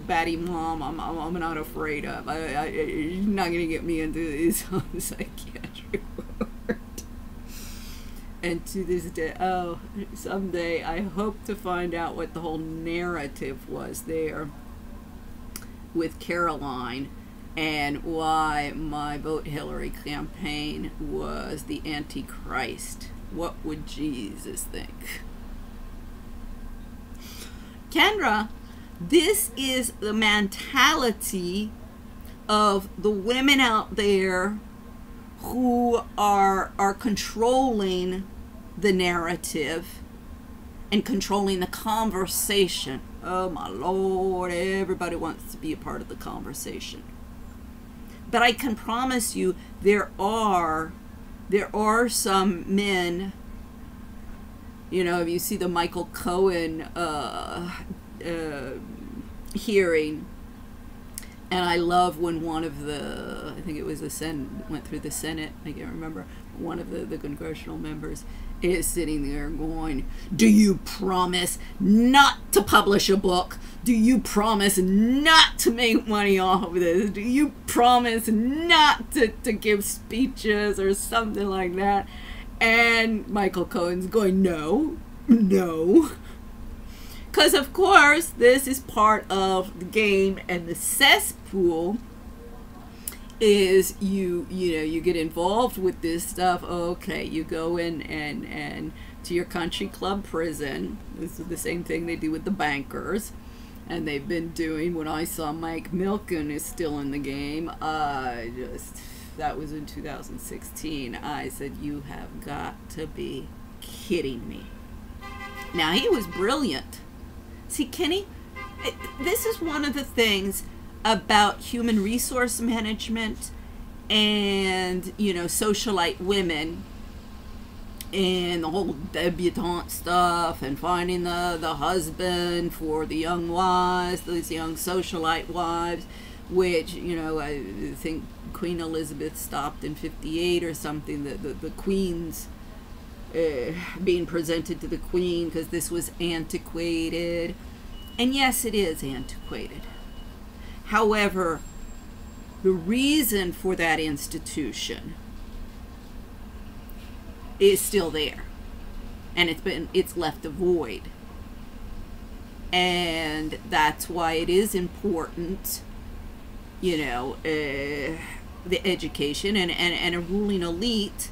batty mom, I'm not afraid of. You're not going to get me into this psychiatric ward. And to this day, oh, someday I hope to find out what the whole narrative was there with Caroline and why my Vote Hillary campaign was the Antichrist. What would Jesus think? Kendra, this is the mentality of the women out there who are controlling the narrative and controlling the conversation. Oh my Lord, everybody wants to be a part of the conversation. But I can promise you there are some men, you know, if you see the Michael Cohen hearing, and I love when one of the, I think it was the Senate, went through the Senate, I can't remember, one of the congressional members is sitting there going, do you promise not to publish a book? Do you promise not to make money off of this? Do you promise not to give speeches or something like that? And Michael Cohen's going, no. Because of course this is part of the game, and the cesspool is you get involved with this stuff. Okay, you go in and to your country club prison. This is the same thing they do with the bankers, and they've been doing. When I saw Mike Milken is still in the game, that was in 2016, I said, you have got to be kidding me. Now, he was brilliant. See, Kenny, this is one of the things about human resource management and, socialite women and the whole debutante stuff and finding the husband for the young wives, these young socialite wives, which, I think Queen Elizabeth stopped in 58 or something, the Queen's being presented to the Queen because this was antiquated. And yes, it is antiquated. However, the reason for that institution is still there, and it's left a void, and that's why it is important, the education and a ruling elite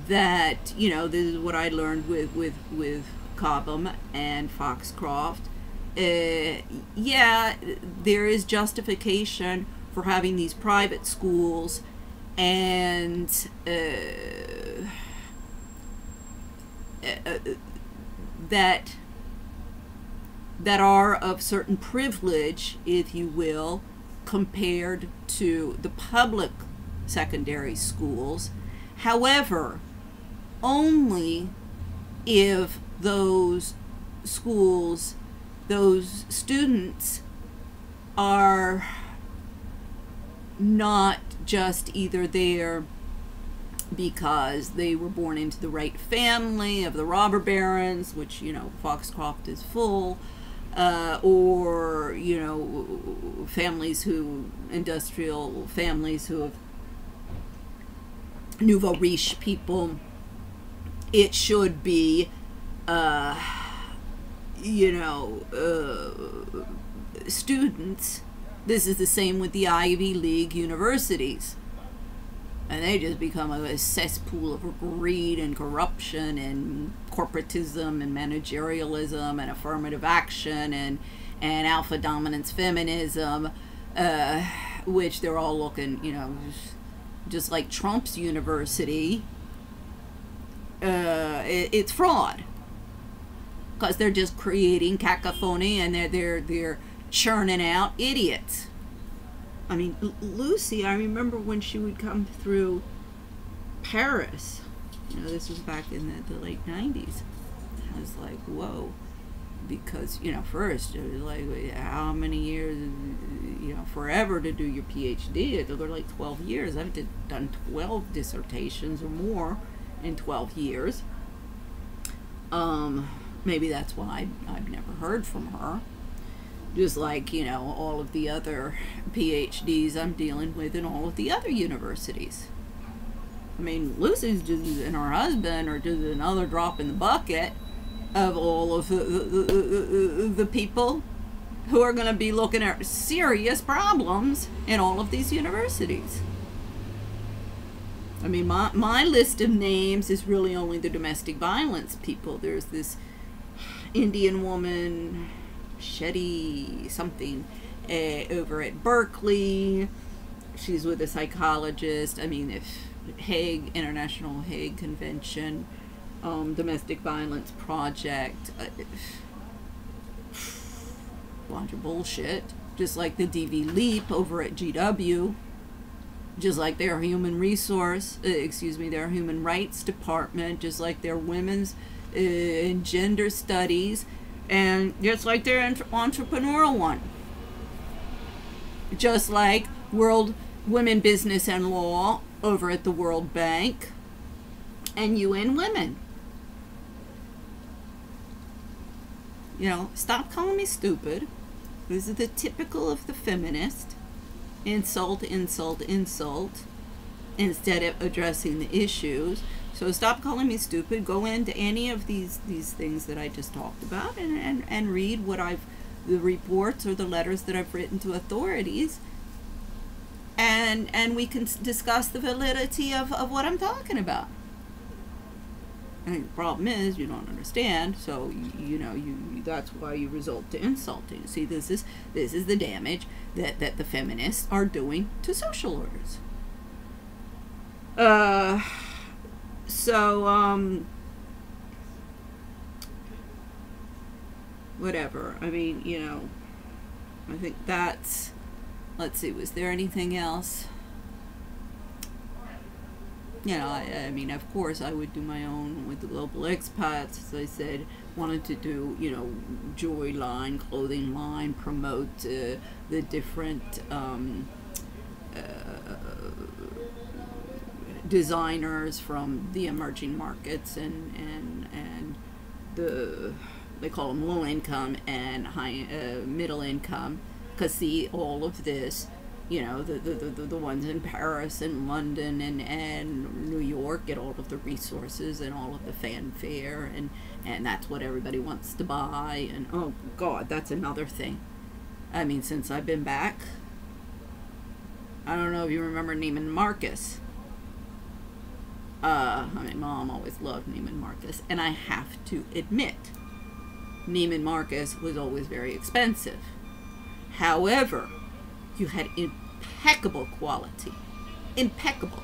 that, this is what I learned with Cobham and Foxcroft. Yeah, there is justification for having these private schools and that are of certain privilege, if you will, compared to the public secondary schools. However, only if those schools, those students are not just either there because they were born into the right family of the robber barons, which, Foxcroft is full, or, industrial families who have nouveau riche people. It should be, students. This is the same with the Ivy League universities. And they just become a cesspool of greed and corruption and corporatism and managerialism and affirmative action and alpha dominance feminism, which they're all looking, just like Trump's university. It's fraud, because they're just creating cacophony and they're churning out idiots. I mean, Lucy, I remember when she would come through Paris, this was back in the late 90s. I was like, whoa, because, first it was like, how many years, forever to do your PhD. They're like 12 years. I've done 12 dissertations or more in 12 years. Maybe that's why I've never heard from her. Just like, all of the other PhDs I'm dealing with in all of the other universities. I mean, Lucy's just, and her husband are just another drop in the bucket of all of the people who are going to be looking at serious problems in all of these universities. I mean, my list of names is really only the domestic violence people. There's this Indian woman, Shetty something, over at Berkeley. She's with a psychologist. I mean, if Hague, International Hague Convention, Domestic Violence Project, bunch of bullshit. Just like the DV Leap over at GW, just like their human resource, their human rights department, just like their women's and gender studies, and just like their entrepreneurial one, just like World Women Business and Law over at the World Bank, and UN Women. Stop calling me stupid. This is the typical of the feminist. Insult, insult, insult, instead of addressing the issues. So stop calling me stupid. Go into any of these things that I just talked about and read what the reports or the letters that I've written to authorities, and we can discuss the validity of what I'm talking about. I think the problem is you don't understand, so that's why you resort to insulting. See, this is the damage that the feminists are doing to social orders. Whatever. I mean, I think that's, let's see, was there anything else? I mean, of course, I would do my own with the global expats. As I said, wanted to do, jewelry line, clothing line, promote the different designers from the emerging markets and they call them low income and high middle income, because see, all of this, the ones in Paris and London and New York get all of the resources and all of the fanfare, and that's what everybody wants to buy. And oh God, that's another thing. I mean, since I've been back, I don't know if you remember Neiman Marcus. I mean, Mom always loved Neiman Marcus, and I have to admit, Neiman Marcus was always very expensive. However, you had impeccable quality. Impeccable.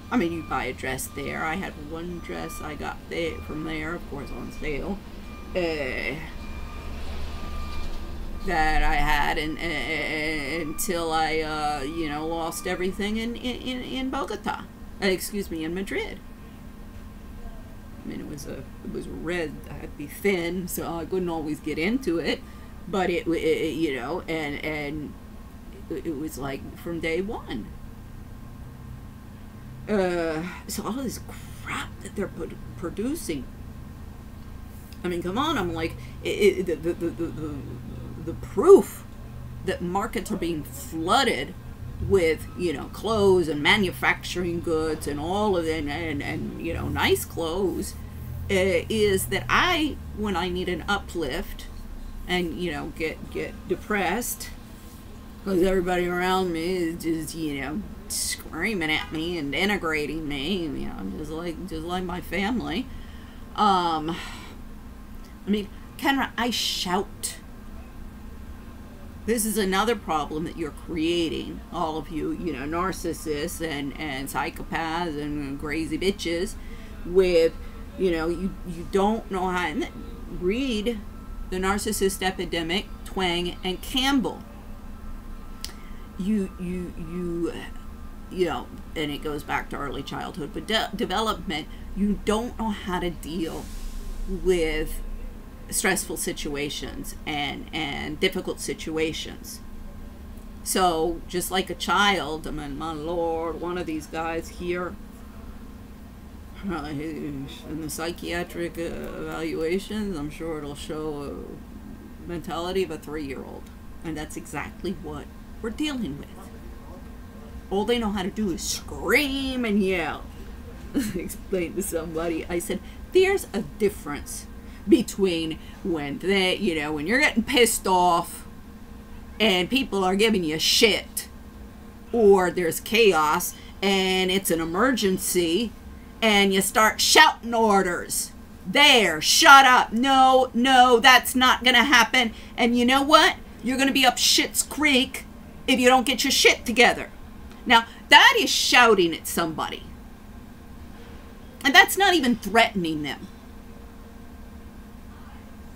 I mean, you buy a dress there. I had one dress I got from there, of course, on sale, that I had until I, lost everything in Bogota. Excuse me, in Madrid. I mean, it was red. I had to be thin, so I couldn't always get into it. But it was like from day one. So all of this crap that they're producing. I mean, come on! I'm like, the proof that markets are being flooded with clothes and manufacturing goods and all of it, and nice clothes, is that when I need an uplift and get depressed because everybody around me is just screaming at me and denigrating me, just like my family. I mean, Kenra, I shout. This is another problem that you're creating, all of you, narcissists and psychopaths and crazy bitches, with, you don't know how to read The Narcissist Epidemic, Twang and Campbell. You and it goes back to early childhood, but development, you don't know how to deal with stressful situations and difficult situations. So just like a child, I mean, my Lord, one of these guys here, in the psychiatric evaluations, I'm sure it'll show a mentality of a 3-year-old, and that's exactly what we're dealing with. All they know how to do is scream and yell. Explained to somebody, I said, there's a difference between when when you're getting pissed off and people are giving you shit, or there's chaos and it's an emergency and you start shouting orders. There, shut up. No, that's not gonna happen. And you know what? You're gonna be up shit's creek if you don't get your shit together. Now, that is shouting at somebody. And that's not even threatening them.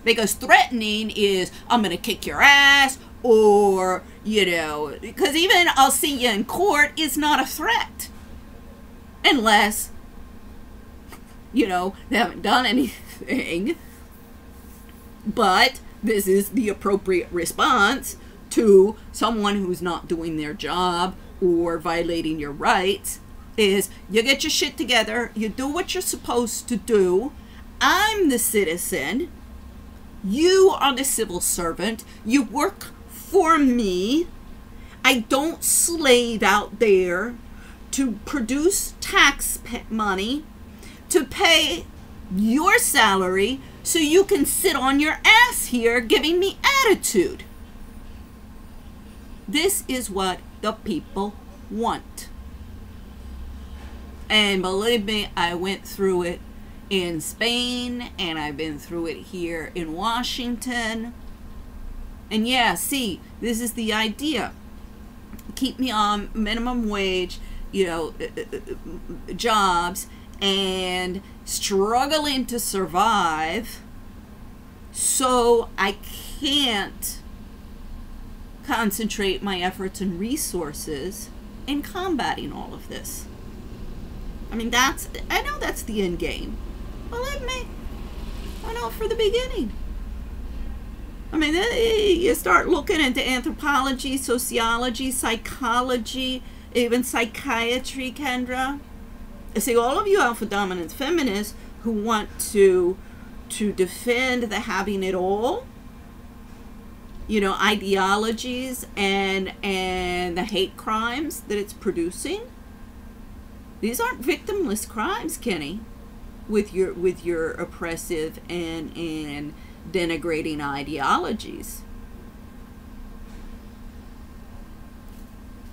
Because threatening is, I'm going to kick your ass, or, because even I'll see you in court is not a threat. Unless, they haven't done anything. But this is the appropriate response to someone who's not doing their job or violating your rights, is you get your shit together, you do what you're supposed to do. I'm the citizen. You are the civil servant. You work for me. I don't slave out there to produce tax money to pay your salary so you can sit on your ass here giving me attitude. This is what the people want. And believe me, I went through it in Spain, and I've been through it here in Washington. And yeah, see, this is the idea. Keep me on minimum wage, jobs, and struggling to survive, so I can't concentrate my efforts and resources in combating all of this. I mean, I know that's the end game. Believe me, I know for the beginning. I mean, you start looking into anthropology, sociology, psychology, even psychiatry, Kendra. See, all of you alpha dominant feminists who want to defend the having it all, ideologies and the hate crimes that it's producing. These aren't victimless crimes, Kenny, with your oppressive and denigrating ideologies.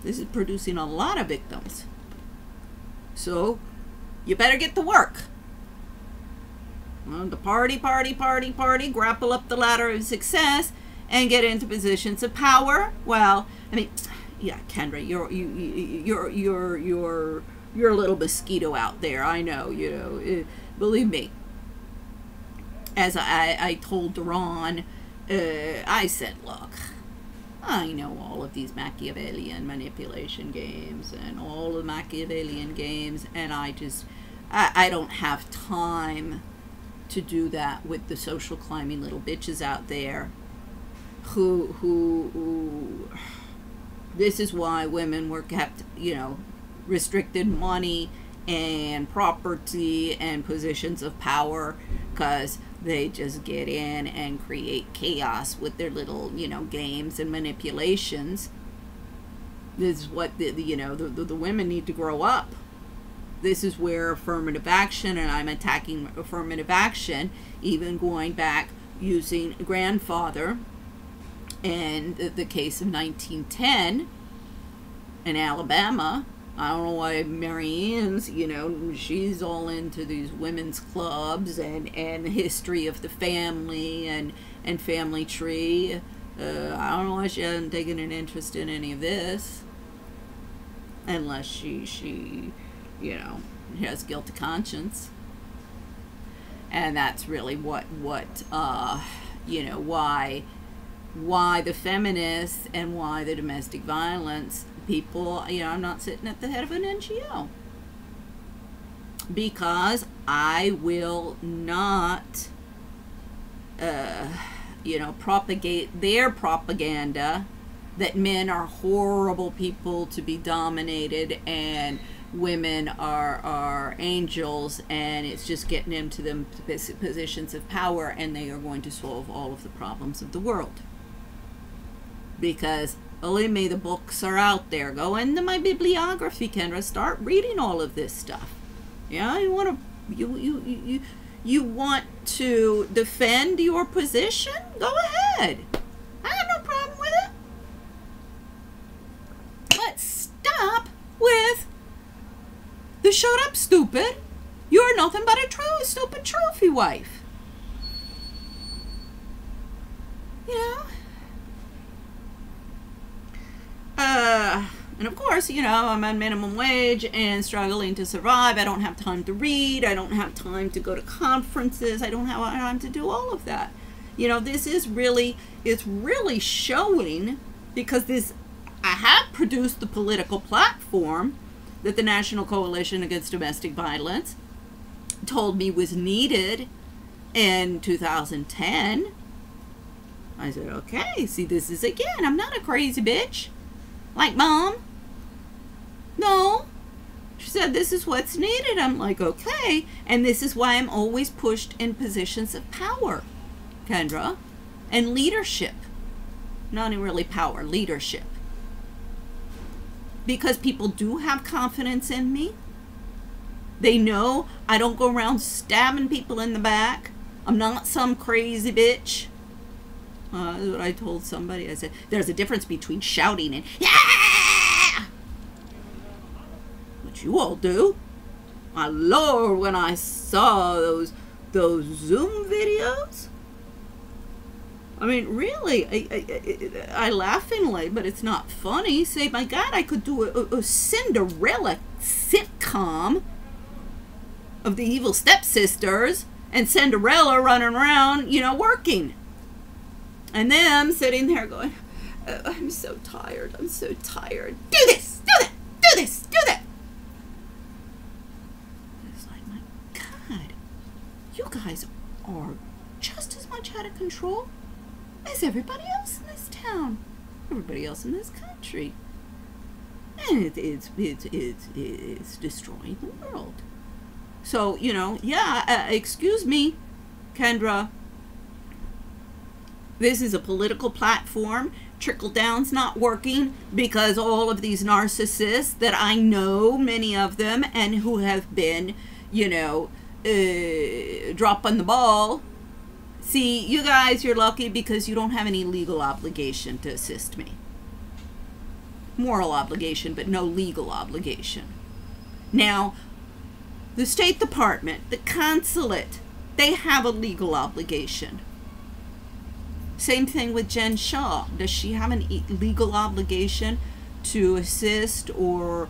This is producing a lot of victims. So you better get to work. Well, the party, grapple up the ladder of success and get into positions of power. Well, I mean, yeah, Kendra, you're a little mosquito out there. I know, believe me. As I told Duran, I said, look, I know all of these Machiavellian manipulation games and all the Machiavellian games, and I don't have time to do that with the social climbing little bitches out there who this is why women were kept, restricted money and property and positions of power, because they just get in and create chaos with their little, games and manipulations. This is what the women need to grow up. This is where affirmative action, and I'm attacking affirmative action, even going back using grandfather and the case of 1910 in Alabama. I don't know why Mary Ann's, she's all into these women's clubs and history of the family and family tree. I don't know why she hasn't taken an interest in any of this. Unless she has guilty conscience. And that's really what why the feminists and why the domestic violence people, I'm not sitting at the head of an NGO, because I will not propagate their propaganda that men are horrible people to be dominated and women are angels, and it's just getting them to them positions of power and they are going to solve all of the problems of the world. Because believe me, the books are out there. Go into my bibliography, Kendra. Start reading all of this stuff. Yeah, you want to defend your position? Go ahead. I have no problem with it. But stop with the shut up, stupid. You're nothing but a stupid trophy wife. And of course, I'm on minimum wage and struggling to survive. I don't have time to read. I don't have time to go to conferences. I don't have time to do all of that. This is really, it's really showing, because I have produced the political platform that the National Coalition Against Domestic Violence told me was needed in 2010. I said, okay, see, this is again, I'm not a crazy bitch. Like, Mom? No. She said, this is what's needed. I'm like, okay. And this is why I'm always pushed in positions of power, Kendra, and leadership. Not even really power, leadership. Because people do have confidence in me. They know I don't go around stabbing people in the back. I'm not some crazy bitch. That's what I told somebody. I said, there's a difference between shouting and yeah, which you all do. My Lord, when I saw those Zoom videos, I mean, really, I laughingly, but it's not funny, say, my God, I could do a Cinderella sitcom of the evil stepsisters and Cinderella running around, you know, working. And them sitting there going, oh, I'm so tired, I'm so tired. Do this, do that, do this, do that. It's like, my God, you guys are just as much out of control as everybody else in this town, everybody else in this country. And it's destroying the world. So, you know, yeah, excuse me, Kendra, this is a political platform. Trickle down's not working because all of these narcissists that I know, many of them, and who have been, you know, dropping the ball. See, you guys, you're lucky because you don't have any legal obligation to assist me. Moral obligation, but no legal obligation. Now, the State Department, the consulate, they have a legal obligation. Same thing with Jen Shaw. Does she have an legal obligation to assist or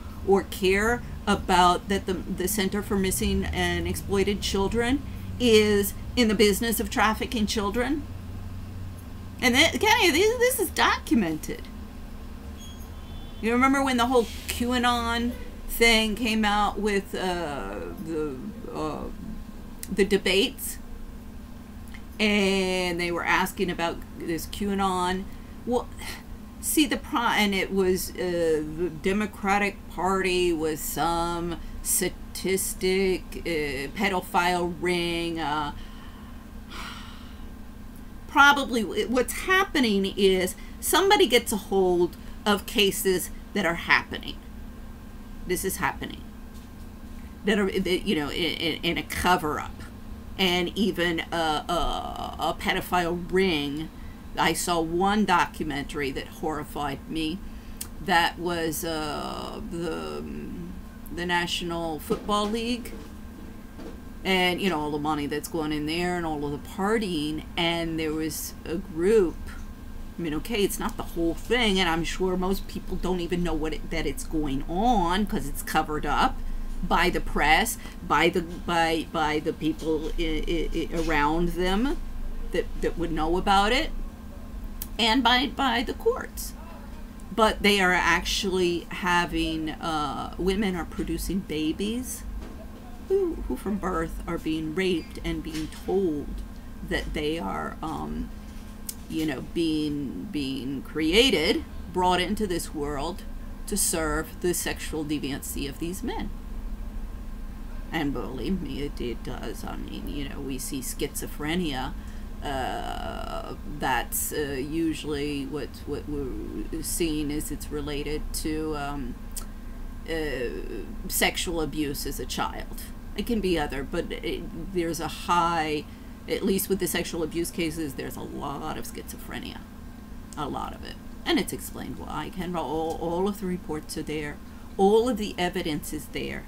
care about that the Center for Missing and Exploited Children is in the business of trafficking children? And then, Kenny, this is documented. You remember when the whole QAnon thing came out with the debates? And they were asking about this QAnon. Well, see, and it was the Democratic Party was some sadistic pedophile ring. Probably what's happening is somebody gets a hold of cases that are happening. This is happening. That are, you know, in a cover-up. And even a pedophile ring. I saw one documentary that horrified me. That was the National Football League, and you know, all the money that's going in there and all of the partying. And there was a group. I mean, okay, it's not the whole thing, and I'm sure most people don't even know that it's going on because it's covered up by the press, by the people around them that would know about it, and by the courts. But they are actually having women are producing babies who from birth are being raped and being told that they are you know, being created, brought into this world to serve the sexual deviancy of these men. And believe me, it does. I mean, you know, we see schizophrenia. That's usually what we're seeing is it's related to sexual abuse as a child. It can be other, but there's a high, at least with the sexual abuse cases, there's a lot of schizophrenia. A lot of it. And it's explained why. All of the reports are there. All of the evidence is there.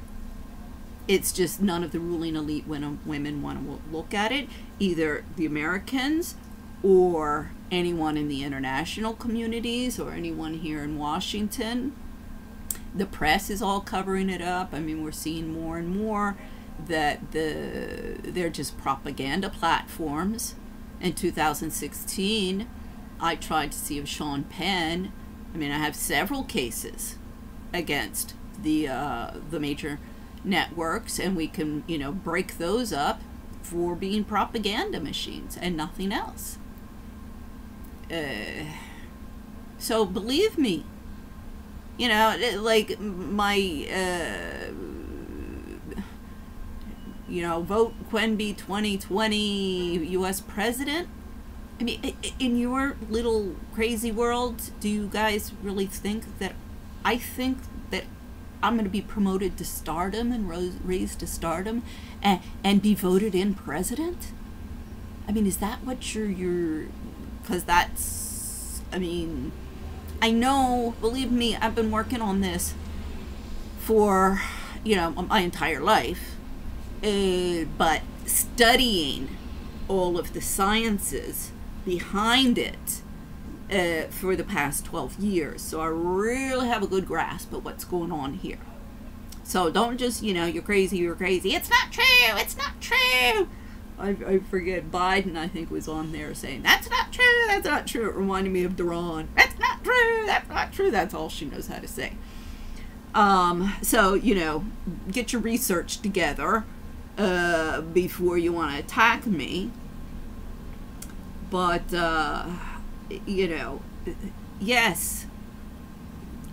It's just none of the ruling elite women want to look at it. Either the Americans or anyone in the international communities or anyone here in Washington. The press is all covering it up. I mean, we're seeing more and more that they're just propaganda platforms. In 2016, I tried to see if Sean Penn, I mean, I have several cases against the major networks, and we can, you know, break those up for being propaganda machines and nothing else. So believe me, you know, like my you know, vote Quenby 2020 U.S. president. I mean, in your little crazy world, do you guys really think that I think that I'm going to be promoted to stardom and raised to stardom and be voted in president? I mean, is that what you're, because that's, I mean, I know, believe me, I've been working on this for, you know, my entire life, but studying all of the sciences behind it for the past 12 years. So I really have a good grasp of what's going on here. So don't just, you know, you're crazy, it's not true, it's not true. I forget, Biden, I think, was on there saying, that's not true, that's not true. It reminded me of Duran. That's not true, that's not true. That's all she knows how to say. So, you know, get your research together before you want to attack me. But, you know, yes,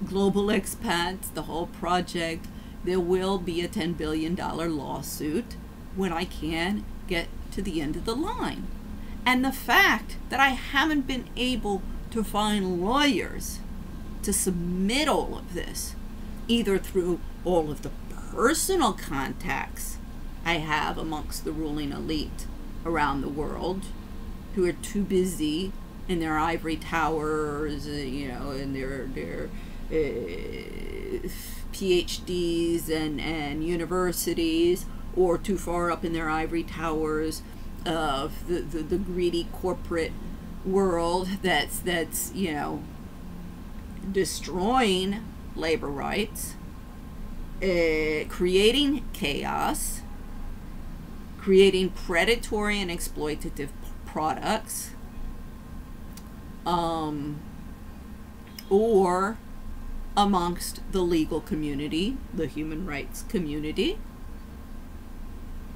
global expats, the whole project, there will be a $10 billion lawsuit when I can get to the end of the line. And the fact that I haven't been able to find lawyers to submit all of this, either through all of the personal contacts I have amongst the ruling elite around the world, who are too busy in their ivory towers, you know, in their PhDs and universities, or too far up in their ivory towers of the greedy corporate world that's you know, destroying labor rights, creating chaos, creating predatory and exploitative products, or amongst the legal community, the human rights community.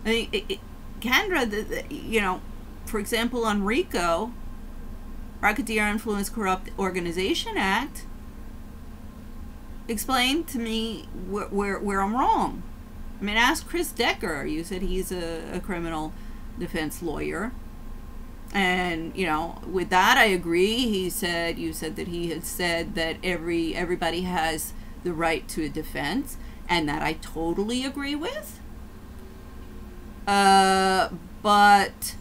I mean, Kendra, you know, for example, on RICO, Racketeer Influence Corrupt Organization Act, explain to me where I'm wrong. I mean, ask Chris Decker. You said he's a criminal defense lawyer. And, you know, with that I agree. You said that he had said that everybody has the right to a defense, and that I totally agree with. But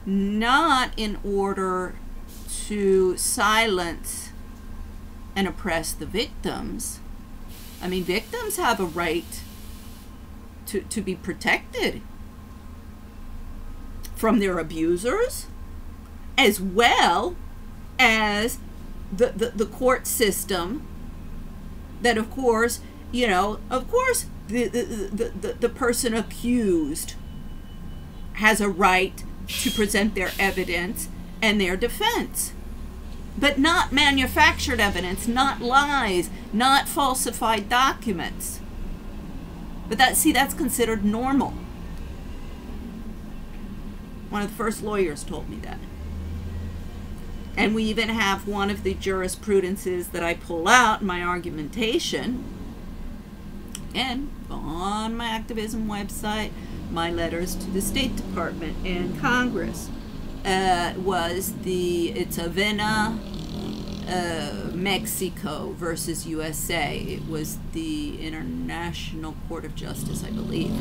not in order to silence and oppress the victims. I mean, victims have a right to be protected from their abusers, as well as the court system that, of course, you know, of course, the person accused has a right to present their evidence and their defense, but not manufactured evidence, not lies, not falsified documents. But that's considered normal. One of the first lawyers told me that. And we even have one of the jurisprudences that I pull out in my argumentation, and on my activism website, my letters to the State Department and Congress, it's Avena, Mexico versus USA. It was the International Court of Justice, I believe.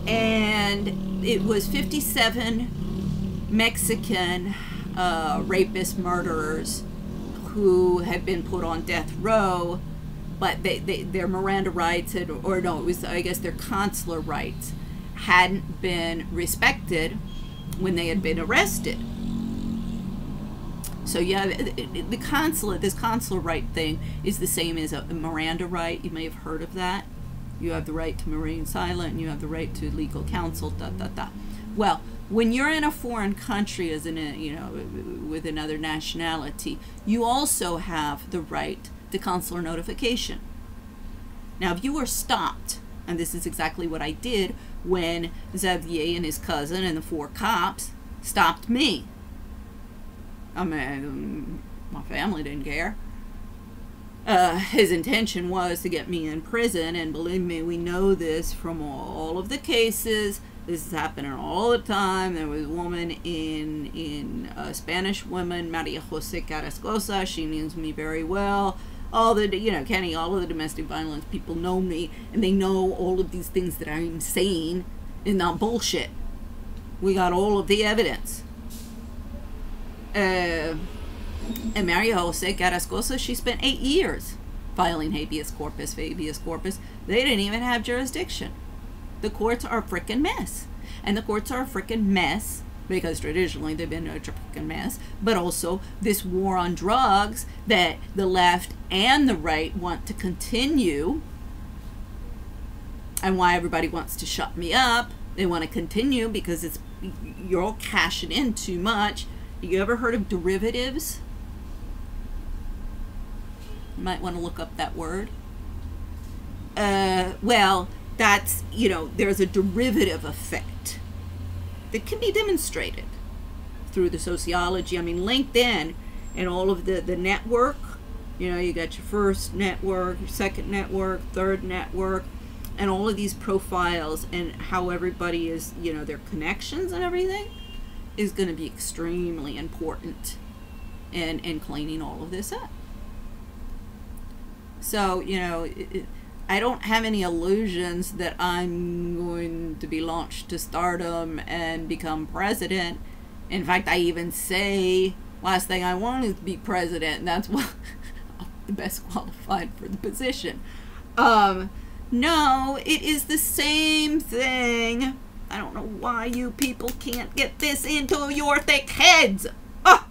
And it was 57 Mexican rapist murderers who had been put on death row, but their Miranda rights had, or no, it was, I guess, their consular rights hadn't been respected when they had been arrested. So yeah, this consular right thing is the same as a Miranda right. You may have heard of that. You have the right to remain silent, and you have the right to legal counsel. Well, when you're in a foreign country, as in a, you know, with another nationality, you also have the right to consular notification. Now, if you were stopped, and this is exactly what I did when Xavier and his cousin and the 4 cops stopped me. I mean, my family didn't care. His intention was to get me in prison, and believe me, we know this from all of the cases. This is happening all the time. There was a woman in a Spanish woman, Maria Jose Carrascosa. She knows me very well. all the, you know, Kenny, all of the domestic violence people know me, and they know all of these things that I'm saying is not bullshit. We got all of the evidence. And Maria Jose Carrascosa, she spent 8 years filing habeas corpus. They didn't even have jurisdiction. The courts are a frickin' mess. And the courts are a frickin' mess because traditionally they've been a frickin' mess, but also this war on drugs that the left and the right want to continue, and why everybody wants to shut me up. They want to continue because it's, you're all cashing in too much. You ever heard of derivatives? You might want to look up that word. Well, that's, you know, there's a derivative effect that can be demonstrated through the sociology. I mean, LinkedIn and all of the network, you know, you got your first network, your second network, third network, and all of these profiles and how everybody is, you know, their connections and everything is going to be extremely important in cleaning all of this up. So, you know, I don't have any illusions that I'm going to be launched to stardom and become president. In fact, I even say last thing I want is to be president, and that's why I'm the best qualified for the position. No, it is the same thing. I don't know why you people can't get this into your thick heads. Oh.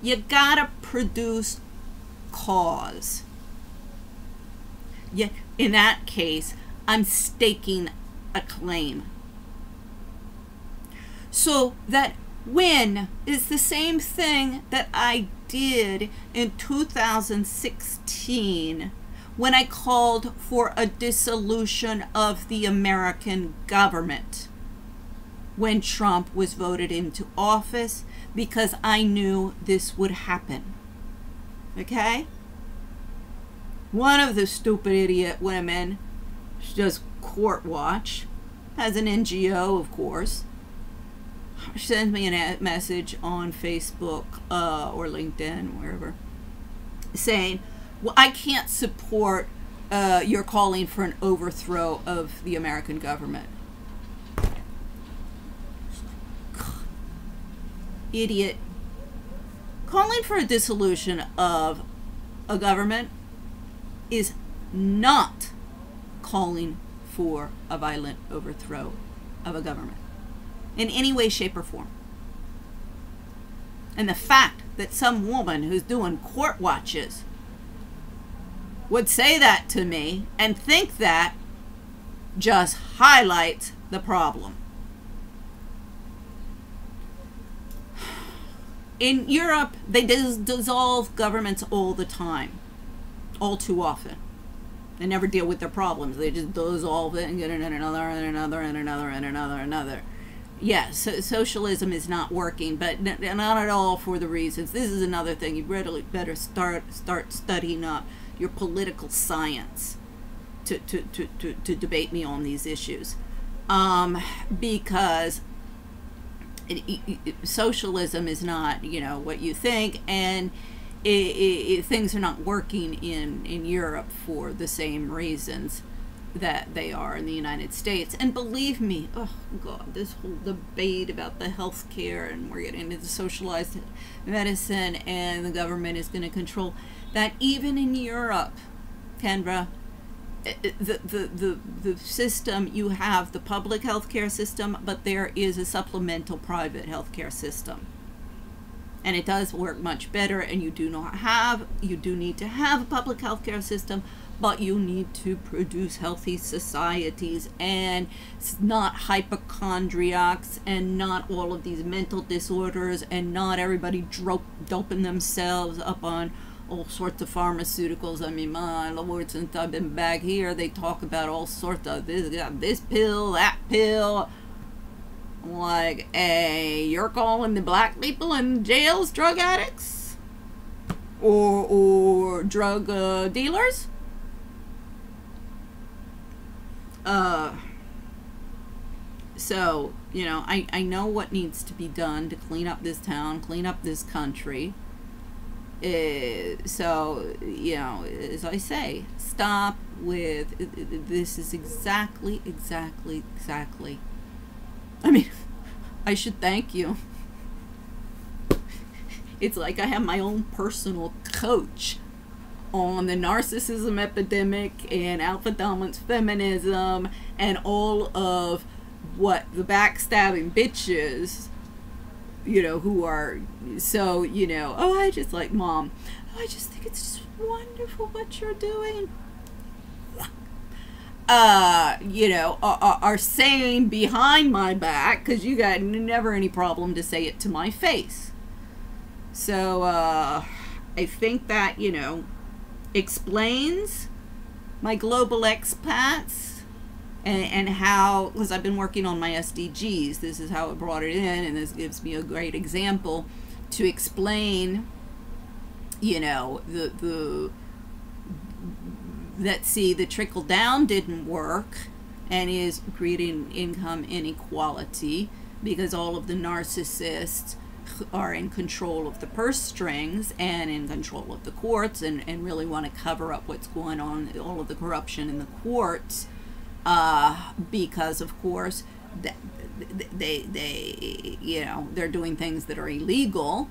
You gotta produce cause. Yeah, in that case, I'm staking a claim. So that win is the same thing that I did in 2016 when I called for a dissolution of the American government when Trump was voted into office, because I knew this would happen. Okay? One of the stupid idiot women, she does court watch, has an NGO, of course. She sends me a message on Facebook or LinkedIn, wherever, saying, well, I can't support your calling for an overthrow of the American government. God, idiot. Calling for a dissolution of a government is not calling for a violent overthrow of a government in any way, shape, or form. And the fact that some woman who's doing court watches would say that to me and think that just highlights the problem. In Europe, they dissolve governments all the time, all too often. They never deal with their problems. They just dissolve it and get another and another and another and another and another. Yes, so socialism is not working, but not at all for the reasons. This is another thing. You really better start studying up your political science to debate me on these issues, because socialism is not, you know, what you think, and things are not working in Europe for the same reasons that they are in the United States. And believe me, oh God, this whole debate about the health care, and we're getting into socialized medicine, and the government is going to control that. Even in Europe, Kendra, the system, you have the public healthcare system, but there is a supplemental private healthcare system, and it does work much better. And you do need to have a public healthcare system, but you need to produce healthy societies, and not hypochondriacs, and not all of these mental disorders, and not everybody doping themselves up on all sorts of pharmaceuticals. I mean, my Lord, since I've been back here, they talk about all sorts of this pill, that pill. I'm like, hey, you're calling the black people in jails drug addicts? Or drug dealers? So, you know, I know what needs to be done to clean up this town, clean up this country. So, you know, as I say, stop with this is exactly. I mean, I should thank you. It's like I have my own personal coach on the narcissism epidemic and alpha dominance feminism and all of what the backstabbing bitches, you know, who are so, you know, oh, I just like, Mom, oh, I just think it's just wonderful what you're doing. You know, are saying behind my back, because you got never any problem to say it to my face. So, I think that, you know, explains my global expats and how, because I've been working on my SDGs, this is how it brought it in, and this gives me a great example to explain, you know, let's see, the trickle down didn't work and is creating income inequality because all of the narcissists are in control of the purse strings and in control of the courts and really want to cover up what's going on, all of the corruption in the courts, because of course they you know, they're doing things that are illegal,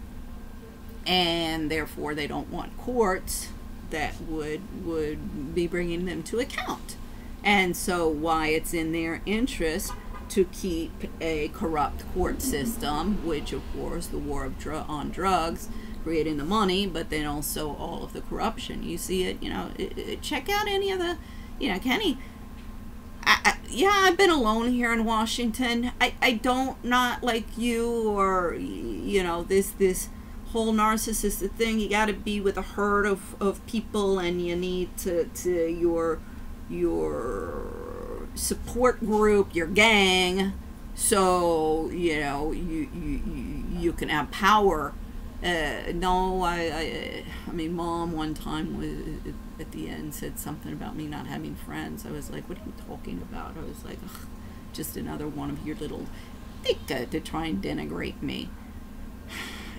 and therefore they don't want courts that would be bringing them to account. And so why it's in their interest to keep a corrupt court system, which of course the war of on drugs, creating the money, but then also all of the corruption. You see it, you know, check out any of the, you know, Kenny, yeah, I've been alone here in Washington. I don't, not like you or, you know, this whole narcissistic thing. You got to be with a herd of people, and you need to your support group, your gang, so you know you can have power. No, I mean, Mom one time was at the end said something about me not having friends. I was like, what are you talking about? I was like, ugh, just another one of your little to try and denigrate me.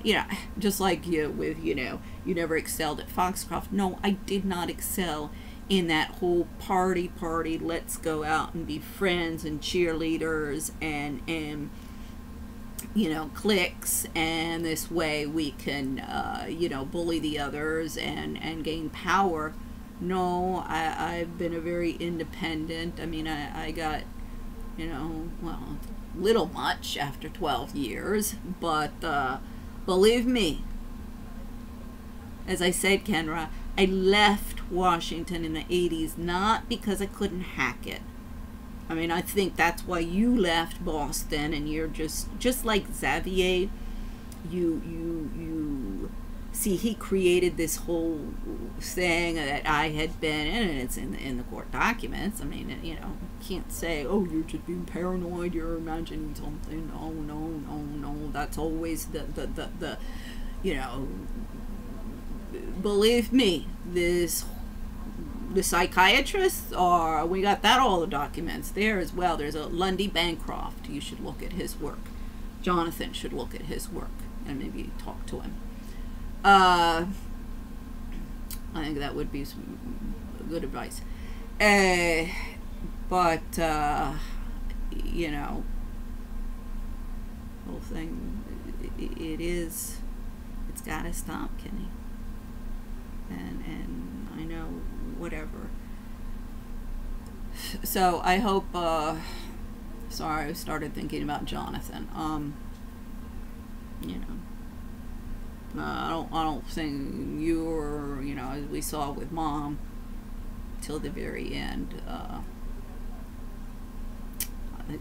You know, just like you with, you know, you never excelled at Foxcroft. No, I did not excel in that whole party, let's go out and be friends and cheerleaders and you know, cliques, and this way we can, you know, bully the others and gain power. No, I've been a very independent. I mean, I got, you know, well, little much after 12 years, but believe me, as I said, Kenra, I left Washington in the 80s not because I couldn't hack it. I mean, I think that's why you left Boston, and you're just like Xavier. You see, he created this whole thing that I had been, and it's in the court documents. I mean, you know, can't say, oh, you're just being paranoid, you're imagining something. No. That's always the you know, believe me, the psychiatrists are, we got that, all the documents there as well. There's a Lundy Bancroft, you should look at his work. Jonathan should look at his work and maybe talk to him. I think that would be some good advice. But you know, the whole thing, it's gotta stop, Kenny. And I know, whatever. So I hope, sorry, I started thinking about Jonathan. You know, I don't think you were, you know, as we saw with Mom, till the very end,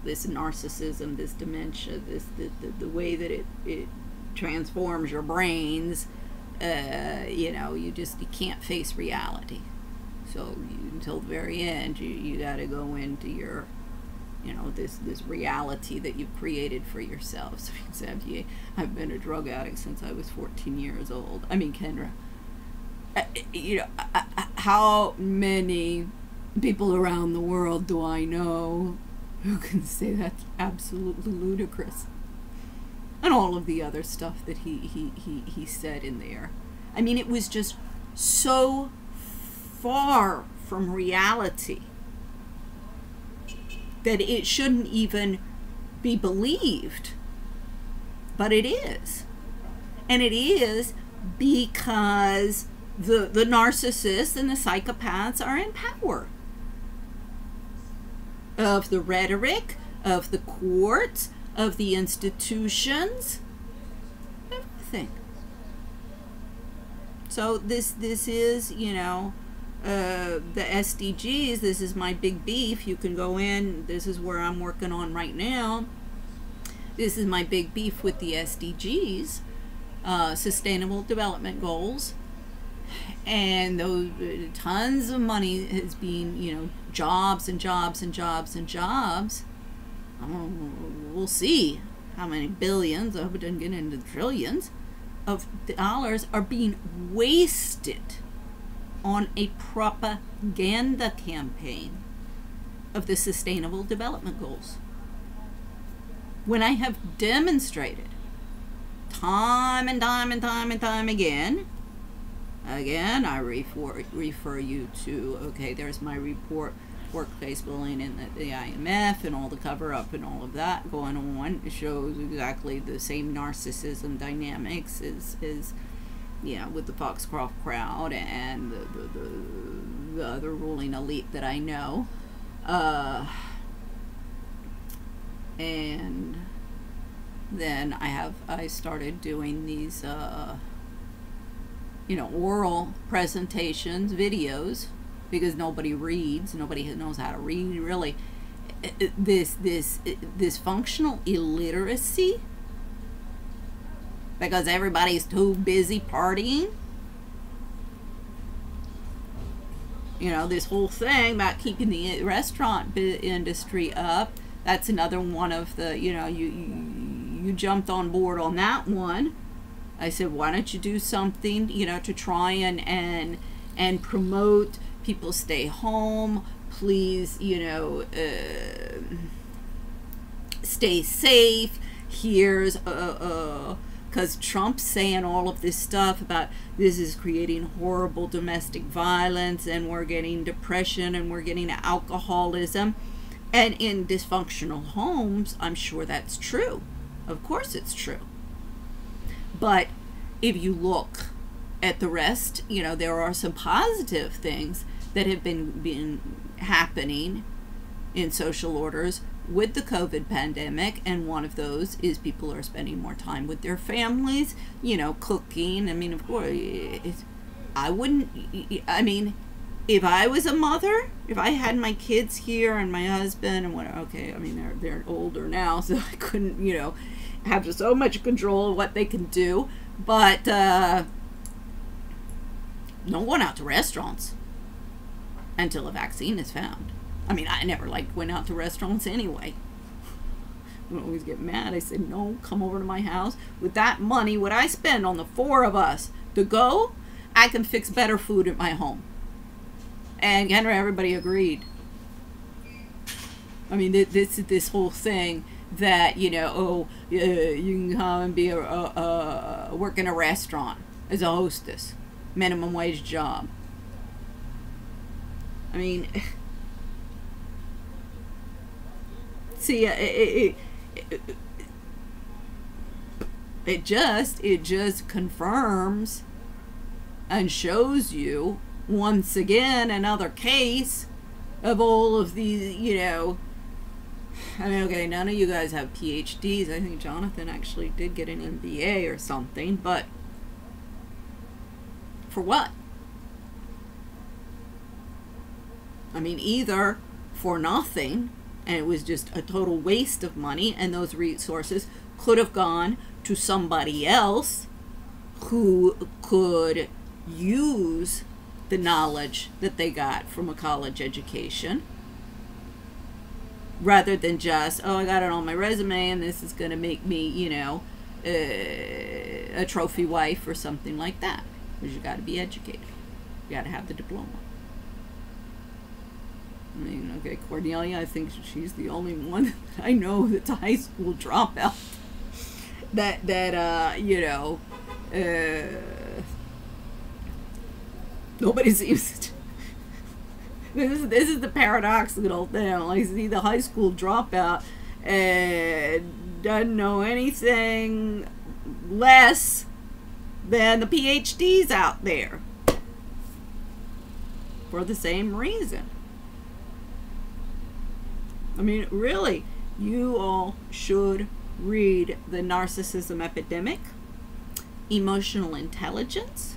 this narcissism, this dementia, the way that it transforms your brains, you know, you can't face reality. So until the very end, you got to go into your, you know, this reality that you've created for yourselves. Xavier, I've been a drug addict since I was 14 years old. I mean, Kendra, you know, how many people around the world do I know who can say that's absolutely ludicrous? And all of the other stuff that he said in there. I mean, it was just so far from reality that it shouldn't even be believed. But it is. And it is because the narcissists and the psychopaths are in power of the rhetoric, of the courts, of the institutions, everything. So this is, you know, the SDGs. This is my big beef. You can go in. This is where I'm working on right now. This is my big beef with the SDGs, Sustainable Development Goals. And those tons of money has been, you know, jobs and jobs and jobs and jobs. We'll see how many billions, I hope it doesn't get into the trillions, of dollars are being wasted on a propaganda campaign of the Sustainable Development Goals. When I have demonstrated time and time and time and time again, I refer you to, okay, there's my report, workplace bullying and the IMF and all the cover-up and all of that going on. It shows exactly the same narcissism dynamics as you know, with the Foxcroft crowd and the other ruling elite that I know. And then I started doing these you know, oral presentations, videos, because nobody reads, nobody knows how to read really. This functional illiteracy, because everybody's too busy partying. You know, this whole thing about keeping the restaurant industry up, that's another one of the, you know, you jumped on board on that one. I said, why don't you do something, you know, to try and promote people stay home, please, you know, stay safe. Here's because Trump's saying all of this stuff about this is creating horrible domestic violence, and we're getting depression, and we're getting alcoholism, and in dysfunctional homes. I'm sure that's true. Of course it's true. But if you look at the rest, you know, there are some positive things that have been happening in social orders with the COVID pandemic, and one of those is people are spending more time with their families, you know, cooking. I mean, of course, I wouldn't, I mean, if I was a mother, if I had my kids here and my husband and what, okay, I mean, they're older now, so I couldn't, you know, have so much control of what they can do, but no one out to restaurants until a vaccine is found. I mean, I never went out to restaurants anyway. I would always get mad. I said, no, come over to my house. With that money, what I spend on the four of us to go, I can fix better food at my home. And everybody agreed. I mean, this whole thing that, you know, oh, you can come and be work in a restaurant as a hostess, minimum wage job. I mean, see, it just confirms and shows you once again another case of all of these, you know. I mean, okay, none of you guys have PhDs. I think Jonathan actually did get an MBA or something, but for what? I mean, either for nothing, and it was just a total waste of money, and those resources could have gone to somebody else who could use the knowledge that they got from a college education, rather than just, oh, I got it on my resume and this is going to make me, you know, a trophy wife or something like that. Because you got to be educated. You got to have the diploma. I mean, okay, Cornelia, I think she's the only one that I know that's a high school dropout. that you know, Nobody seems to. This is the paradoxical thing. Like, see the high school dropout and doesn't know anything less than the PhDs out there for the same reason. I mean, really, you all should read The Narcissism Epidemic, Emotional Intelligence.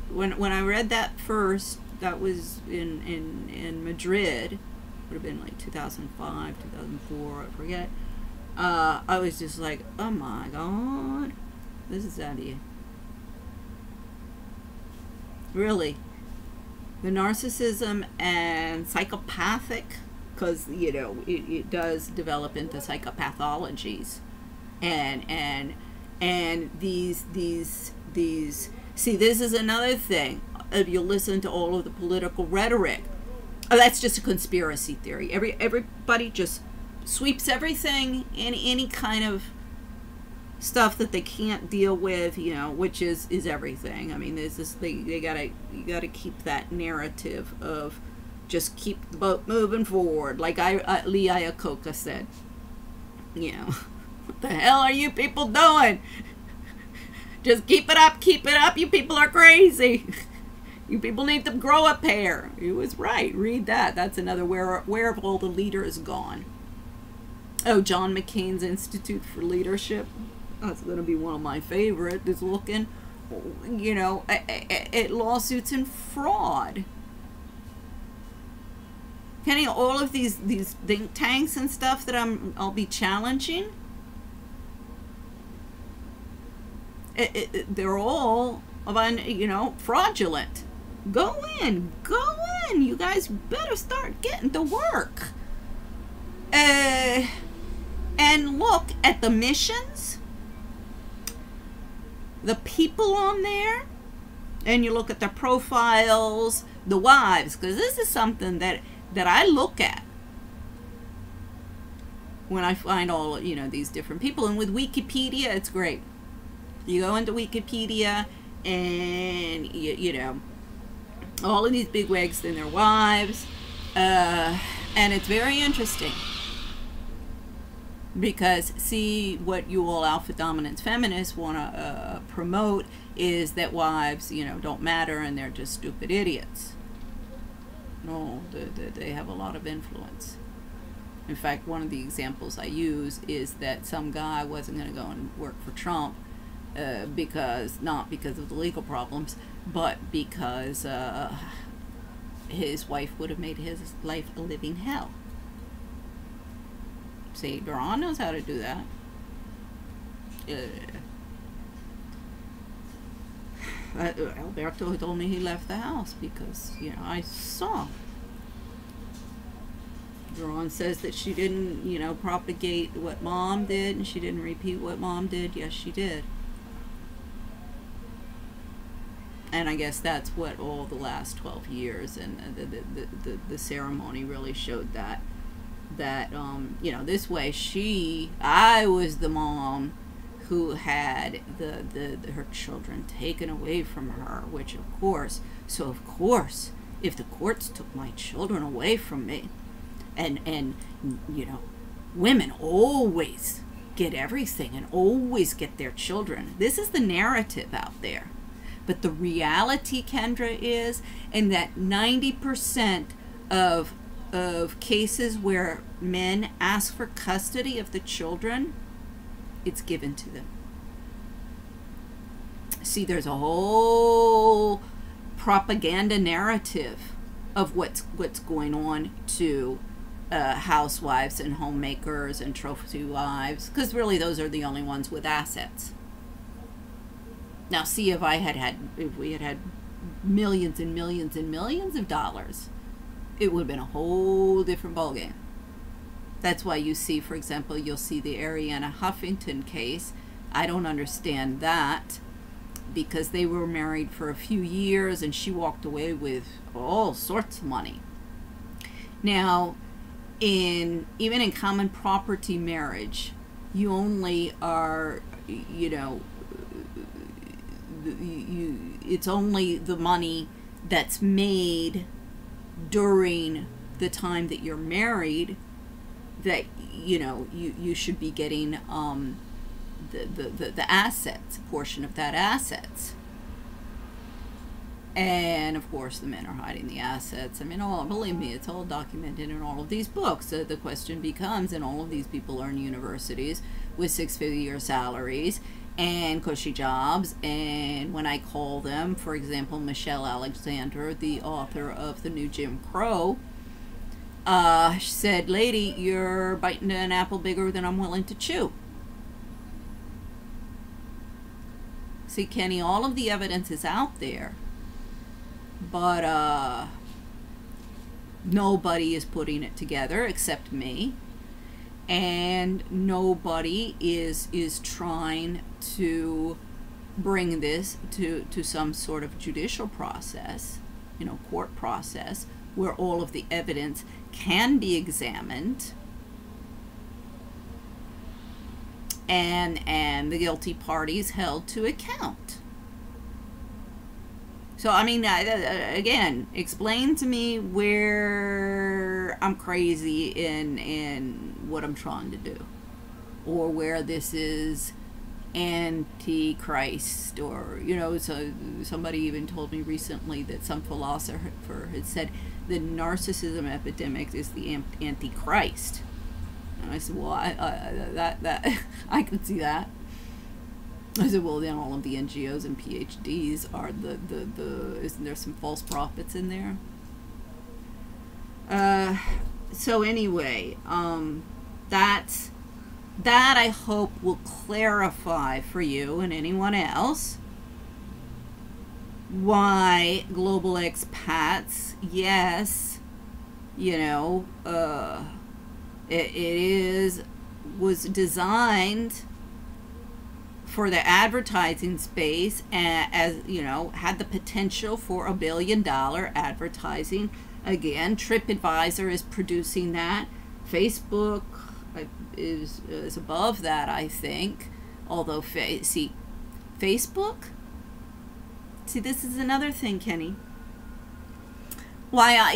When I read that first, that was in Madrid, would have been like 2005, 2004, I forget. I was just like, oh my god, this is out of you. Really. The narcissism and psychopathic, because, you know, it does develop into psychopathologies. And these, see, this is another thing. If you listen to all of the political rhetoric, that's just a conspiracy theory. Everybody just sweeps everything in any kind of stuff that they can't deal with, you know, which is everything. I mean, there's this thing, you gotta keep that narrative of just keep the boat moving forward. Like Lee Iacocca said, you know, what the hell are you people doing? Just keep it up, you people are crazy. You people need to grow a pair. He was right. Read that. That's another where have all the leaders gone? Oh, John McCain's Institute for Leadership. That's going to be one of my favorite. Is looking, you know, at lawsuits and fraud. Kenny, all of these think tanks and stuff that I'll be challenging. They're all, you know, fraudulent. Go in. You guys better start getting to work. And look at the missions, the people on there, and you look at the profiles, the wives, because this is something that I look at when I find all, you know, these different people. And with Wikipedia, it's great. You go into Wikipedia and you know, all of these bigwigs and their wives, and it's very interesting. Because, see, what you all alpha dominance feminists want to promote is that wives, you know, don't matter and they're just stupid idiots. No, they have a lot of influence. In fact, one of the examples I use is that some guy wasn't going to go and work for Trump not because of the legal problems, but because his wife would have made his life a living hell. See, Duran knows how to do that. Alberto told me he left the house because, you know, I saw. Duran says that she didn't, you know, propagate what mom did, and she didn't repeat what mom did. Yes, she did. And I guess that's what all the last 12 years and the ceremony really showed that you know, this way I was the mom who had her children taken away from her, which of course, if the courts took my children away from me, and you know, women always get everything and always get their children. This is the narrative out there. But the reality, Kendra, is in that 90% of cases where men ask for custody of the children, it's given to them. See, there's a whole propaganda narrative of what's going on to housewives and homemakers and trophy wives, because really those are the only ones with assets. Now, see, if we had had millions and millions and millions of dollars, it would have been a whole different ballgame. That's why you see, for example, you'll see the Ariana Huffington case. I don't understand that, because they were married for a few years and she walked away with all sorts of money. Now, even in common property marriage, you only are, you know, it's only the money that's made during the time that you're married that you should be getting the assets, portion of that assets. And of course the men are hiding the assets. I mean, believe me, it's all documented in all of these books. So the question becomes, and all of these people are in universities with six-figure salaries and cushy jobs, and when I call them, for example, Michelle Alexander, the author of The New Jim Crow, she said, "Lady, you're biting an apple bigger than I'm willing to chew." See, Kenny, all of the evidence is out there, but nobody is putting it together except me, and nobody is trying to bring this to some sort of judicial process, court process, where all of the evidence can be examined and the guilty parties held to account. So, I mean, again, explain to me where I'm crazy in what I'm trying to do, or where this is anti-Christ, or, so somebody even told me recently that some philosopher had said the narcissism epidemic is the anti-Christ. And I said, well, that I can see that. I said, well, then all of the NGOs and PhDs are isn't there some false prophets in there? So anyway, that I hope will clarify for you and anyone else why global expats, yes, it was designed for the advertising space, as had the potential for $1 billion advertising. Again, TripAdvisor is producing that. Facebook is above that, I think. Although, Facebook? See, this is another thing, Kenny. Why,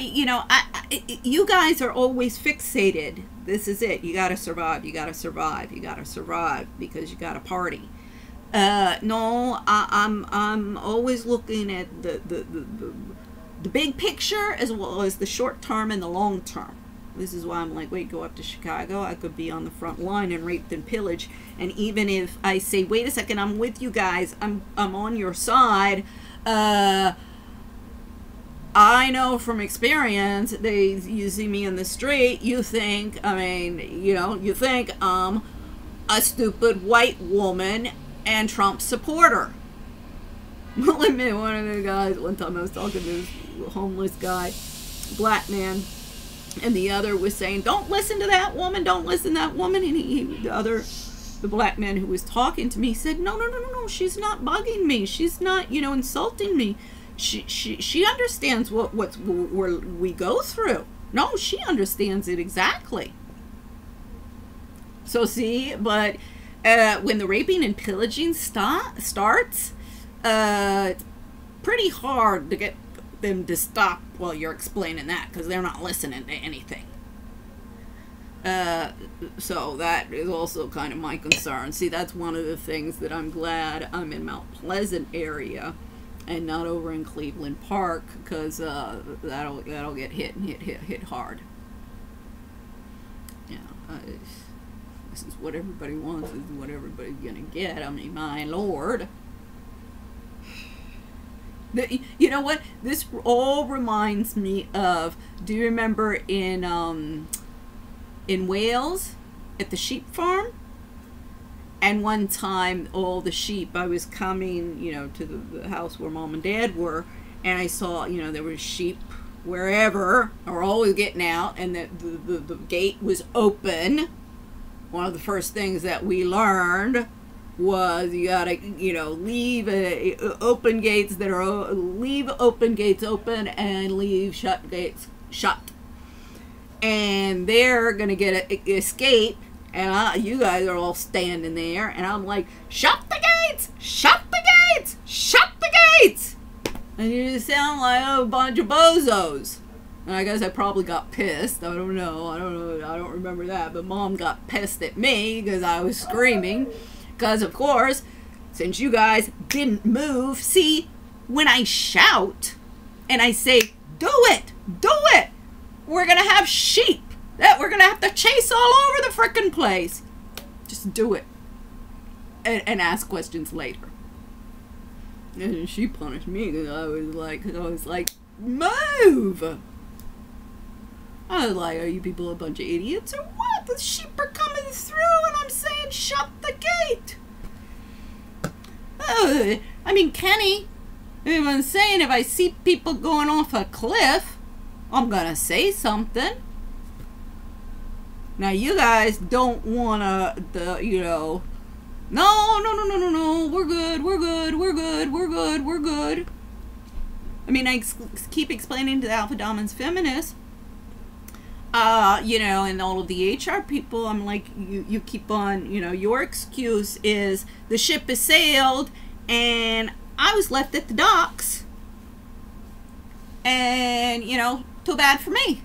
you guys are always fixated. This is it. You gotta survive. You gotta survive. You gotta survive because you gotta party. No, I'm always looking at the big picture as well as the short term and the long term. This is why I'm like, wait, go up to Chicago. I could be on the front line and raped and pillaged. And even if I say, wait a second, I'm with you guys, I'm on your side. I know from experience, you see me in the street, you think, you think I'm a stupid white woman and Trump supporter. Well, admit, one of the guys, one time I was talking to this homeless guy, black man, and the other was saying, don't listen to that woman, don't listen to that woman. And the black man who was talking to me said, no, she's not bugging me. She's not, insulting me. She understands what we go through. No, she understands it exactly. So see, but when the raping and pillaging starts, it's pretty hard to get them to stop while you're explaining that, because they're not listening to anything. So that is also kind of my concern. See, that's one of the things that I'm glad I'm in Mount Pleasant area and not over in Cleveland Park, because that'll get hit hard. This is what everybody wants, this is what everybody's gonna get. I mean, my lord. You know what? This all reminds me of, do you remember in Wales at the sheep farm? And one time, all the sheep, I was coming, to the house where mom and dad were, and I saw, there were sheep wherever, are always getting out, and the gate was open. One of the first things that we learned was you gotta, leave open gates that are, leave open gates open and leave shut gates shut. And they're gonna escape. And you guys are all standing there, and I'm like, shut the gates! Shut the gates! Shut And you sound like a bunch of bozos. And I guess I probably got pissed. I don't know. I don't remember that. But Mom got pissed at me because I was screaming. Because, of course, since you guys didn't move, see, when I shout and I say, do it, we're going to have sheep that we're going to have to chase all over the frickin' place. Just do it. And ask questions later. And she punished me because I was like, move! I was like, are you people a bunch of idiots or what? The sheep are coming through and I'm saying shut the gate. I mean, Kenny, I'm saying if I see people going off a cliff, I'm gonna say something. Now you guys don't wanna, no, we're good. I mean, I keep explaining to the Alpha Dominance Feminists, and all of the HR people, I'm like, you keep on, your excuse is the ship has sailed and I was left at the docks and, too bad for me.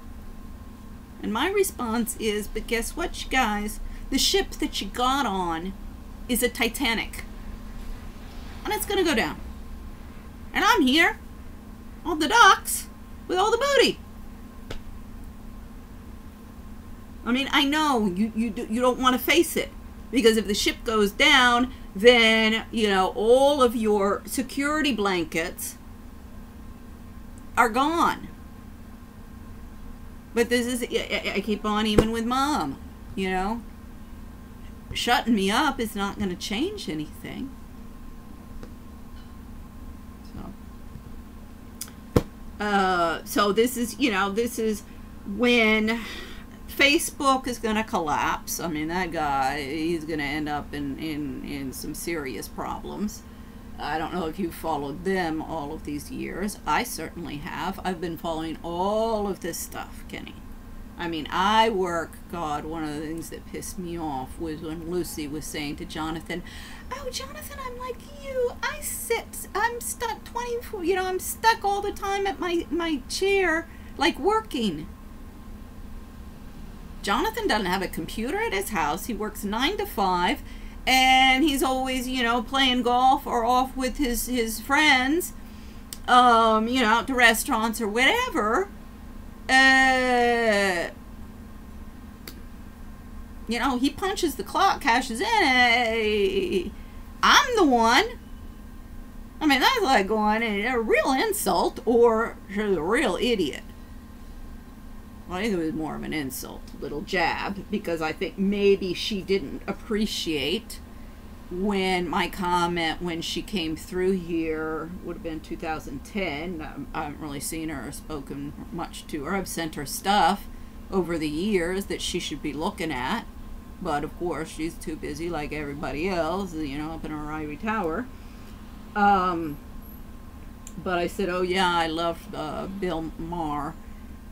And my response is, but guess what, you guys? The ship that you got on is a Titanic. And it's going to go down. And I'm here on the docks with all the booty. I mean, I know you don't want to face it, because if the ship goes down, then, all of your security blankets are gone. But this is, I keep on, even with Mom, shutting me up is not going to change anything. So this is, this is when Facebook is going to collapse. I mean, that guy, he's going to end up in some serious problems. I don't know if you've followed them all of these years. I certainly have. I've been following all of this stuff, Kenny. I mean, God, one of the things that pissed me off was when Lucy was saying to Jonathan, oh, Jonathan, I'm like you. I'm stuck 24, I'm stuck all the time at my chair, like working. Jonathan doesn't have a computer at his house. He works 9 to 5. And he's always, playing golf or off with his friends, out to restaurants or whatever. He punches the clock, cashes in. I'm the one. I mean, that's like going a real insult or she's a real idiot. Well, I think it was more of an insult, a little jab, because I think maybe she didn't appreciate when my comment when she came through here would have been 2010. I haven't really seen her or spoken much to her. I've sent her stuff over the years that she should be looking at, but of course she's too busy like everybody else, up in her ivory tower. But I said, oh yeah, I love Bill Maher.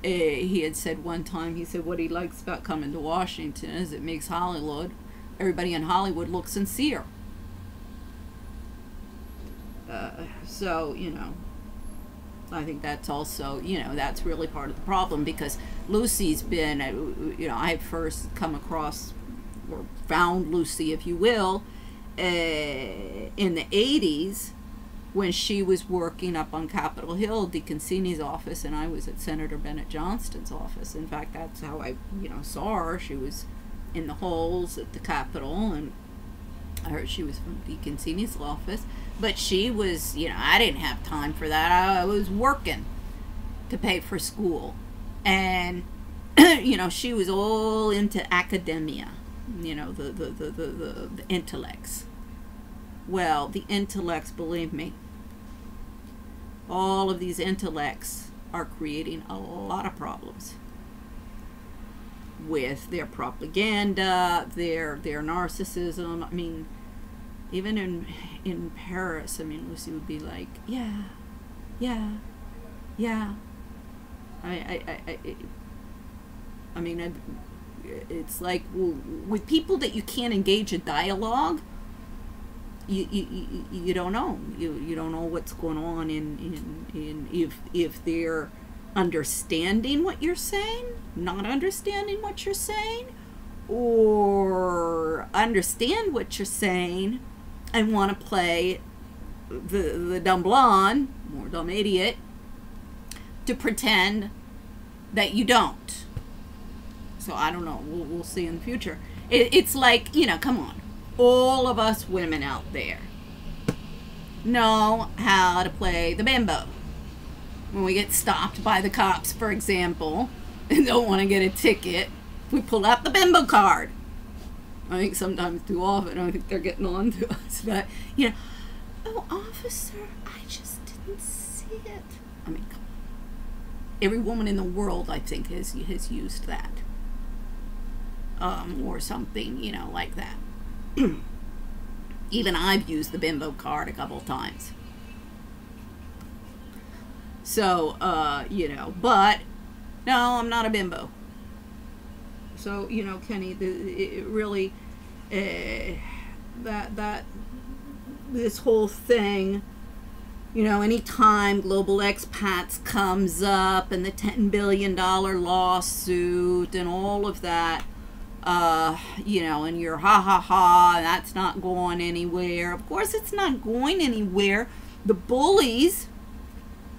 He had said one time, he said what he likes about coming to Washington is it makes everybody in Hollywood look sincere. So, I think that's also, that's really part of the problem, because Lucy's been, I first come across or found Lucy, if you will, in the 80s, when she was working up on Capitol Hill, DeConcini's office, and I was at Senator Bennett Johnston's office. In fact, that's how I, saw her. She was in the halls at the Capitol, and I heard she was from DeConcini's office. But she was, I didn't have time for that. I was working to pay for school. And, she was all into academia, the intellects. Well, the intellects, believe me, all of these intellects are creating a lot of problems with their propaganda, their narcissism. I mean, even in Paris, I mean, Lucy would be like, yeah. I mean, it's like, well, with people that you can't engage a dialogue, you don't know. You don't know what's going on in if they're understanding what you're saying, not understanding what you're saying, or understand what you're saying and want to play the dumb blonde or dumb idiot to pretend that you don't. So I don't know. We'll see in the future. It's like, you know, come on. All of us women out there know how to play the bimbo. When we get stopped by the cops, for example, and don't want to get a ticket, we pull out the bimbo card. I think sometimes too often, I think they're getting on to us. But, you know, oh, officer, I just didn't see it. I mean, come on. Every woman in the world, I think, has used that. Or something, you know, like that. Even I've used the bimbo card a couple of times. So, you know, but no, I'm not a bimbo. So, you know, Kenny, it really, this whole thing, you know, anytime Global Expats comes up and the $10 billion lawsuit and all of that, you know, and you're ha ha ha, that's not going anywhere. Of course it's not going anywhere. The bullies,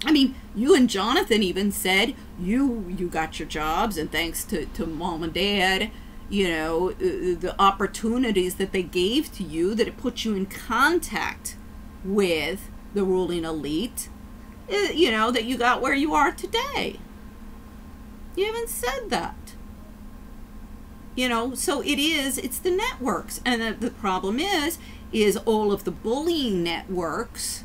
I mean, you and Jonathan even said you got your jobs, and thanks to mom and dad, you know, the opportunities that they gave to you, that it put you in contact with the ruling elite, you know, that you got where you are today. You haven't said that. You know, so it's the networks. And the problem is all of the bullying networks,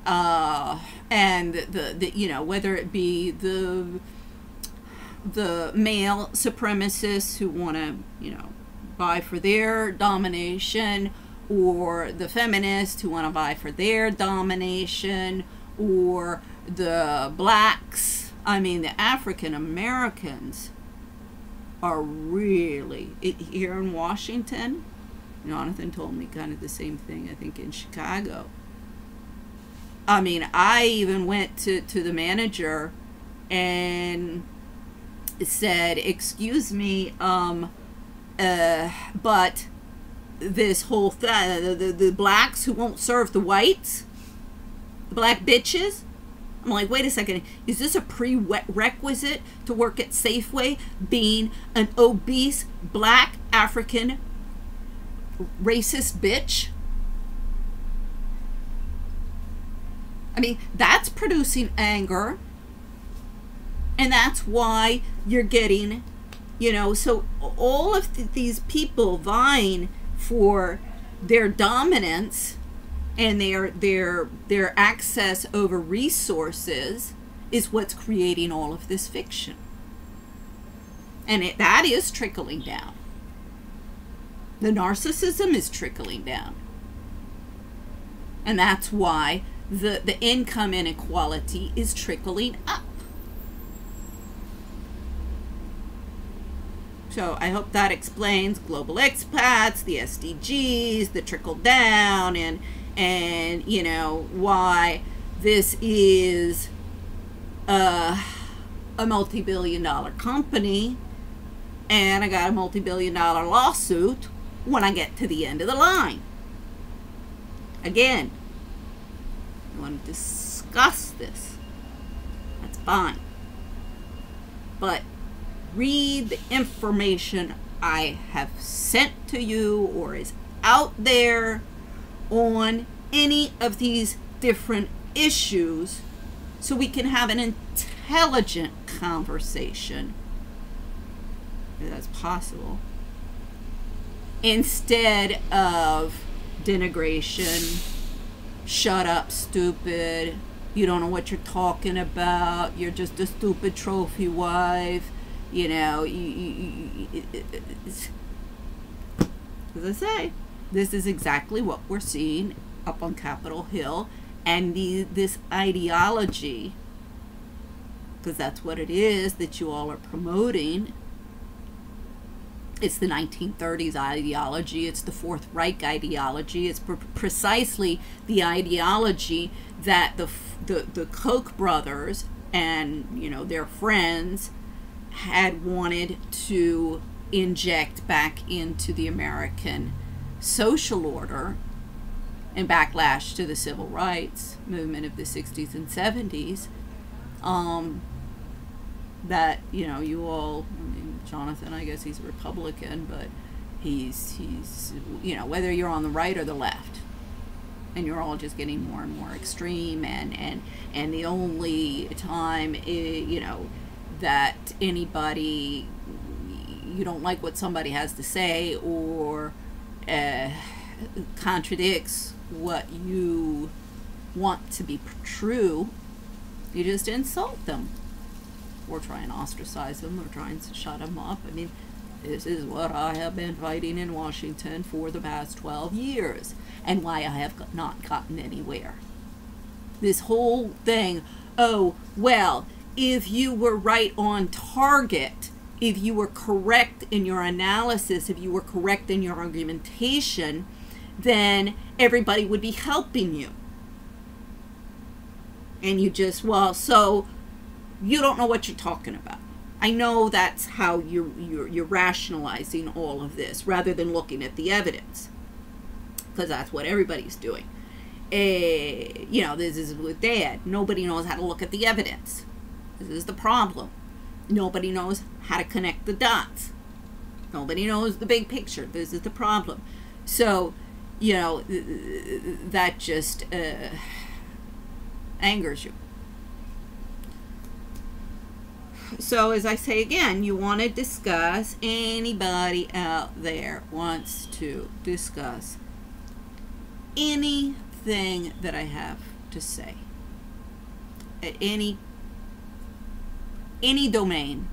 and the you know, whether it be the male supremacists who want to, you know, vie for their domination, or the feminists who want to vie for their domination, or the blacks, I mean the African Americans are really, here in Washington, Jonathan told me kind of the same thing, I think, in Chicago. I mean, I even went to the manager and said, excuse me, but this whole thing, the blacks who won't serve the whites, the black bitches, I'm like, wait a second, is this a prerequisite to work at Safeway, being an obese, black, African, racist bitch? I mean, that's producing anger. And that's why you're getting, you know, so all of these people vying for their dominance and their access over resources is what's creating all of this fiction. And that is trickling down. The narcissism is trickling down. And that's why the income inequality is trickling up. So I hope that explains Global Expats, the SDGs, the trickle down, and you know, why this is a multi-billion-dollar company, and I got a multi-billion-dollar lawsuit when I get to the end of the line. Again, you want to discuss this, that's fine. But read the information I have sent to you or is out there on any of these different issues, so we can have an intelligent conversation, if that's possible, instead of denigration, shut up, stupid, you don't know what you're talking about, you're just a stupid trophy wife, you know, as I say, this is exactly what we're seeing up on Capitol Hill, and this ideology, because that's what it is that you all are promoting, It's the 1930s ideology. It's the Fourth Reich ideology. It's precisely the ideology that the Koch brothers and, you know, their friends had wanted to inject back into the American social order in backlash to the civil rights movement of the 60s and 70s. That, you know, you all, I mean, Jonathan, I guess he's a Republican, but he's you know, whether you're on the right or the left, and you're all just getting more and more extreme, and the only time, you know, that anybody, you don't like what somebody has to say or contradicts what you want to be true, you just insult them or try and ostracize them or try and shut them up. I mean, this is what I have been fighting in Washington for the past 12 years and why I have not gotten anywhere. This whole thing, oh, well, if you were right on target, if you were correct in your analysis, if you were correct in your argumentation, then everybody would be helping you. And you just, well, so you don't know what you're talking about. I know that's how you're rationalizing all of this rather than looking at the evidence, because that's what everybody's doing. You know, this is with Dad. Nobody knows how to look at the evidence. This is the problem. Nobody knows how to connect the dots. Nobody knows the big picture. This is the problem. So, you know, that just angers you. So, as I say again, you want to discuss, anybody out there wants to discuss anything that I have to say at any domain,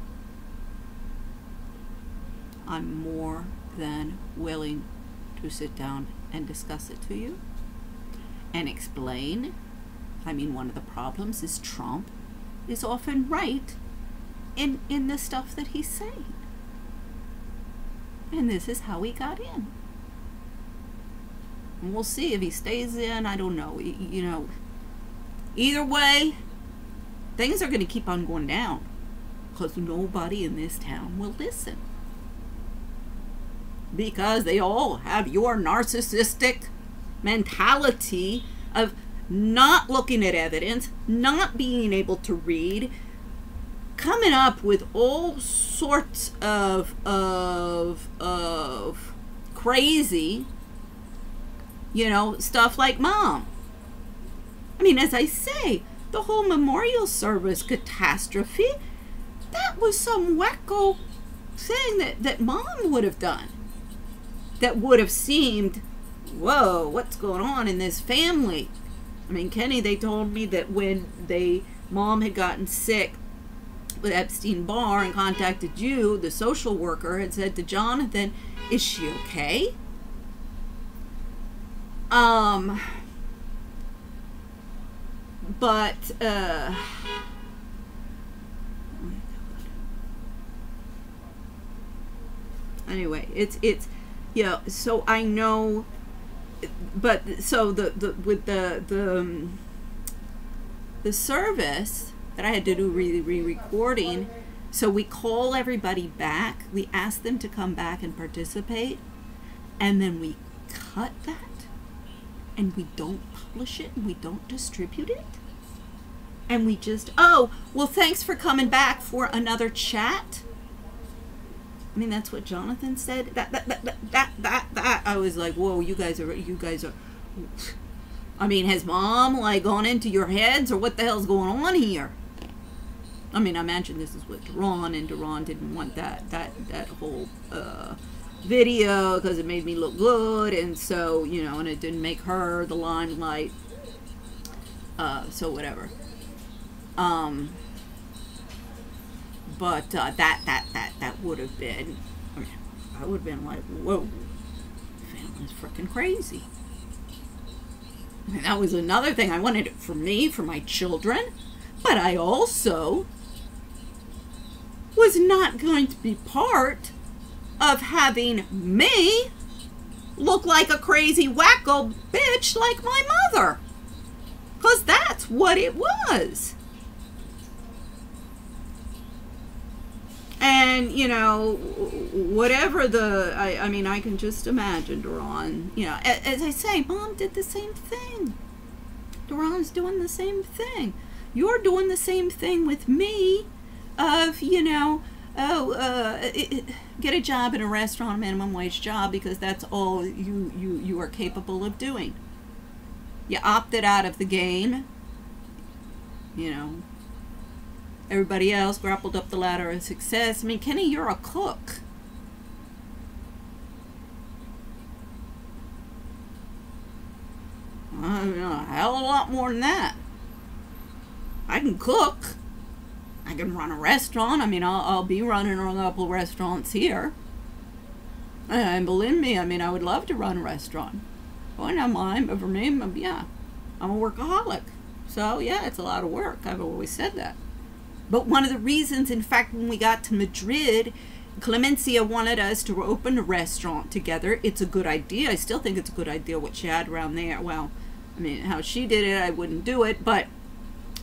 I'm more than willing to sit down and discuss it to you and explain. I mean, one of the problems is Trump is often right in the stuff that he's saying. And this is how he got in. And we'll see if he stays in. I don't know. You know, either way, things are going to keep on going down because nobody in this town will listen. Because they all have your narcissistic mentality of not looking at evidence, not being able to read, coming up with all sorts of crazy, you know, stuff like Mom. I mean, as I say, the whole memorial service catastrophe, that was some wacko thing that Mom would have done. That would have seemed, whoa, what's going on in this family? I mean, Kenny, they told me that when Mom had gotten sick with Epstein-Barr and contacted you, the social worker had said to Jonathan, is she okay? But, anyway, it's, you know, so I know, but, so with the service that I had to do re-recording, so we call everybody back, we ask them to come back and participate, and then we cut that, and we don't publish it, and we don't distribute it, and we just, oh, well, thanks for coming back for another chat. I mean, that's what Jonathan said. That I was like, whoa, you guys are, I mean, has Mom, like, gone into your heads, or what the hell's going on here? I mean, I mentioned this is with Duran, and Duran didn't want that whole video because it made me look good, and so, you know, and it didn't make her the limelight. So whatever. But that would have been, I mean, I would have been like, whoa, family's freaking crazy. I mean, that was another thing. I wanted it for me, for my children, but I also was not going to be part of having me look like a crazy wacko bitch like my mother. Because that's what it was. And, you know, whatever the, I mean, I can just imagine Duran, you know, as I say, Mom did the same thing. Duran's doing the same thing. You're doing the same thing with me of, you know, get a job in a restaurant, a minimum wage job, because that's all you are capable of doing. You opted out of the game, you know. Everybody else grappled up the ladder of success. I mean, Kenny, you're a cook. I mean, a hell of a lot more than that. I can cook. I can run a restaurant. I mean, I'll be running a couple restaurants here. And believe me, I mean, I would love to run a restaurant. I don't mind, but for me, yeah, I'm a workaholic. So, yeah, it's a lot of work. I've always said that. But one of the reasons, in fact, when we got to Madrid, Clemencia wanted us to open a restaurant together. It's a good idea. I still think it's a good idea what she had around there. Well, I mean, how she did it, I wouldn't do it, but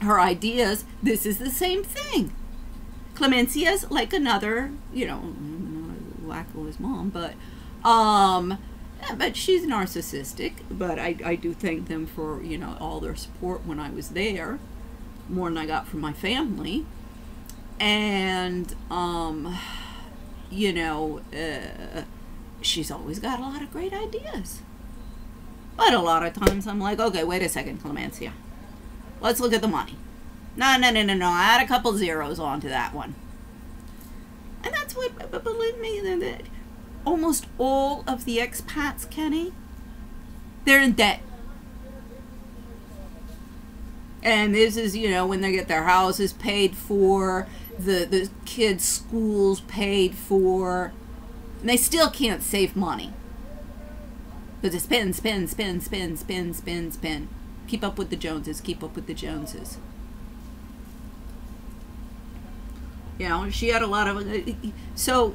her ideas, this is the same thing. Clemencia's like another, you know, wacko his mom, but she's narcissistic. But I do thank them for, you know, all their support when I was there, more than I got from my family. And you know, she's always got a lot of great ideas. But a lot of times I'm like, okay, wait a second, Clemencia. Let's look at the money. No. Add a couple zeros onto that one. And that's what, believe me, that almost all of the expats, Kenny, they're in debt. And this is, you know, when they get their houses paid for, the kids' schools paid for, and they still can't save money. But they spend. Keep up with the Joneses, keep up with the Joneses. You know, she had a lot of, so,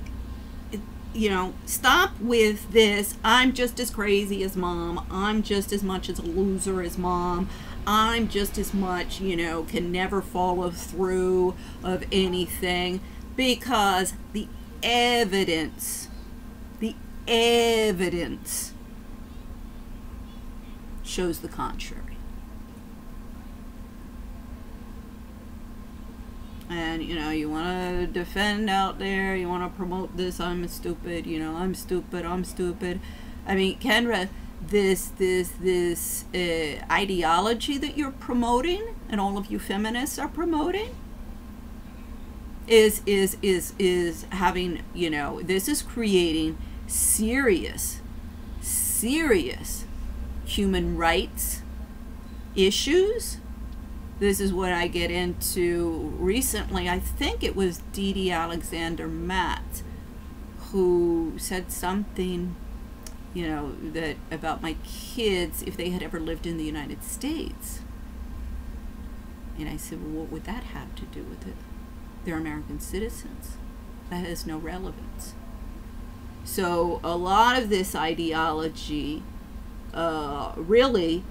you know, stop with this, I'm just as crazy as Mom, I'm just as much as a loser as Mom, I'm just as much, you know, can never follow through of anything, because the evidence shows the contrary. And, you know, you want to defend out there, you want to promote this, I'm stupid, you know, I'm stupid. I mean, Kendra, this ideology that you're promoting, and all of you feminists are promoting, is having, you know, this is creating serious human rights issues. This is what I get into recently. I think it was Dee Dee Alexander Matt who said something, you know, that about my kids, if they had ever lived in the United States. And I said, well, what would that have to do with it? They're American citizens. That has no relevance. So a lot of this ideology really,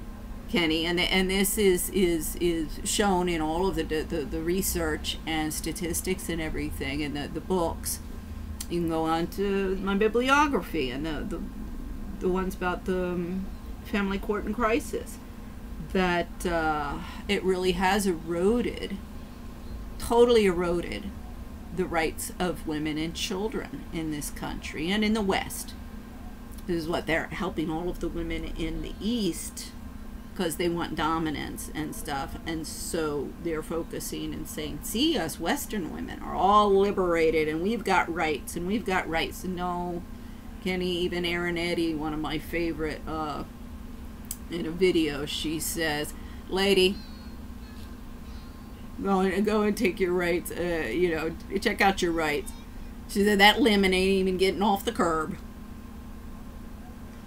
Kenny, and this is shown in all of the research and statistics and everything, and the books. You can go on to my bibliography and the ones about the family court and crisis, that it really has totally eroded the rights of women and children in this country and in the West. This is what they're helping all of the women in the East, because they want dominance and stuff, and so they're focusing and saying, see, us Western women are all liberated and we've got rights. And no, Kenny, even Erin Eddy, one of my favorite, in a video, she says, lady, go and take your rights, you know, check out your rights. She said, that lemon ain't even getting off the curb.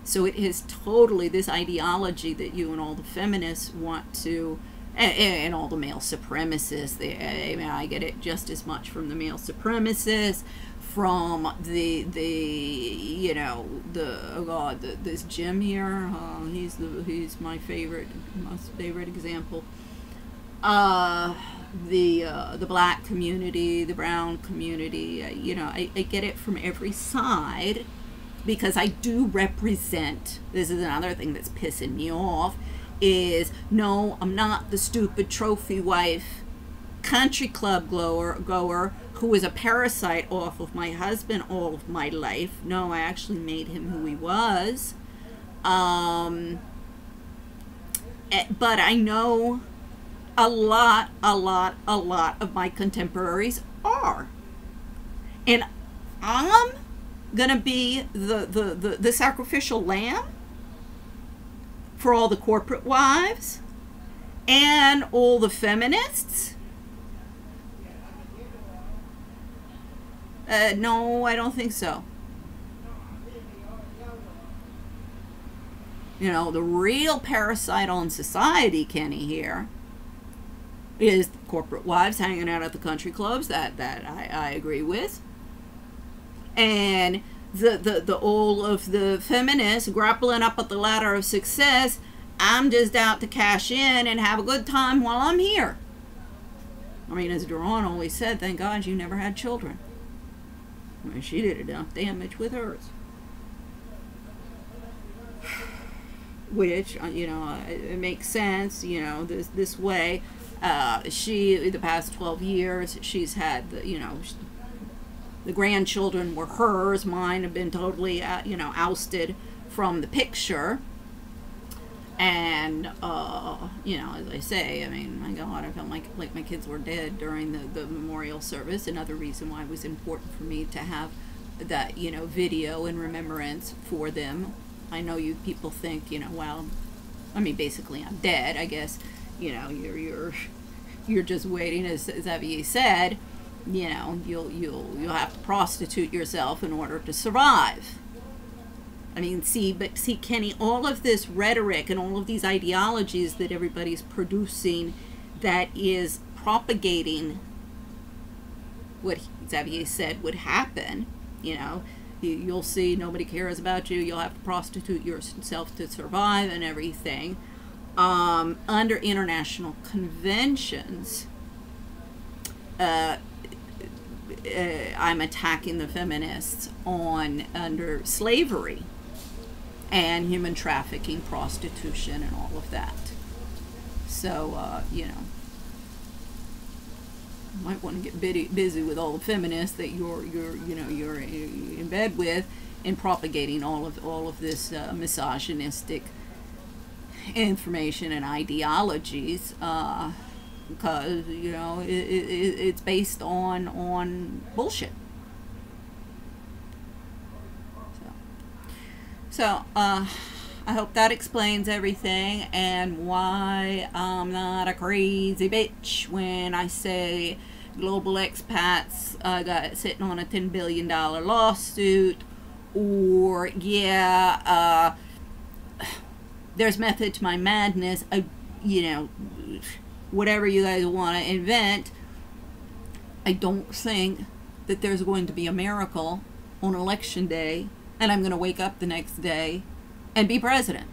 So it is totally this ideology that you and all the feminists want to, and all the male supremacists, I mean, I get it just as much from the male supremacists, from the you know, oh God, this Jim here, he's my favorite example. The black community, the brown community, you know, I get it from every side, because I do represent, this is another thing that's pissing me off, is no, I'm not the stupid trophy wife, country club goer who was a parasite off of my husband all of my life. No, I actually made him who he was. But I know a lot of my contemporaries are. And I'm gonna be the sacrificial lamb for all the corporate wives and all the feminists. No, I don't think so. You know, the real parasite on society, Kenny, here, is corporate wives hanging out at the country clubs. That I agree with. And the all of the feminists grappling up at the ladder of success. I'm just out to cash in and have a good time while I'm here. I mean, as Dawn always said, thank God you never had children. I mean, she did enough damage with hers. Which, you know, it makes sense, you know, this way. She, the past 12 years, she's had, you know, the grandchildren were hers. Mine have been totally, you know, ousted from the picture. And, you know, as I say, I mean, my God, I felt like my kids were dead during the memorial service. Another reason why it was important for me to have that, you know, video in remembrance for them. I know you people think, you know, well, I mean, basically I'm dead, I guess. You know, you're just waiting, as Xavier said, you know, you'll have to prostitute yourself in order to survive. I mean, see, Kenny, all of this rhetoric and all of these ideologies that everybody's producing, that is propagating what Xavier said would happen. You know, you'll see nobody cares about you. You'll have to prostitute yourself to survive and everything. Under international conventions, I'm attacking the feminists under slavery and human trafficking, prostitution, and all of that. So, you know, you might want to get busy with all the feminists that you're in bed with, and propagating all of this misogynistic information and ideologies, because, you know, it's based on bullshit. So, I hope that explains everything, and why I'm not a crazy bitch when I say global expats got sitting on a $10 billion lawsuit, or, yeah, there's method to my madness. You know, whatever you guys want to invent. I don't think that there's going to be a miracle on election day and I'm going to wake up the next day and be president.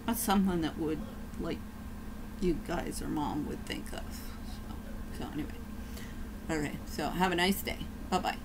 That's something that would, like, you guys or mom would think of. So anyway. All right. So have a nice day. Bye-bye.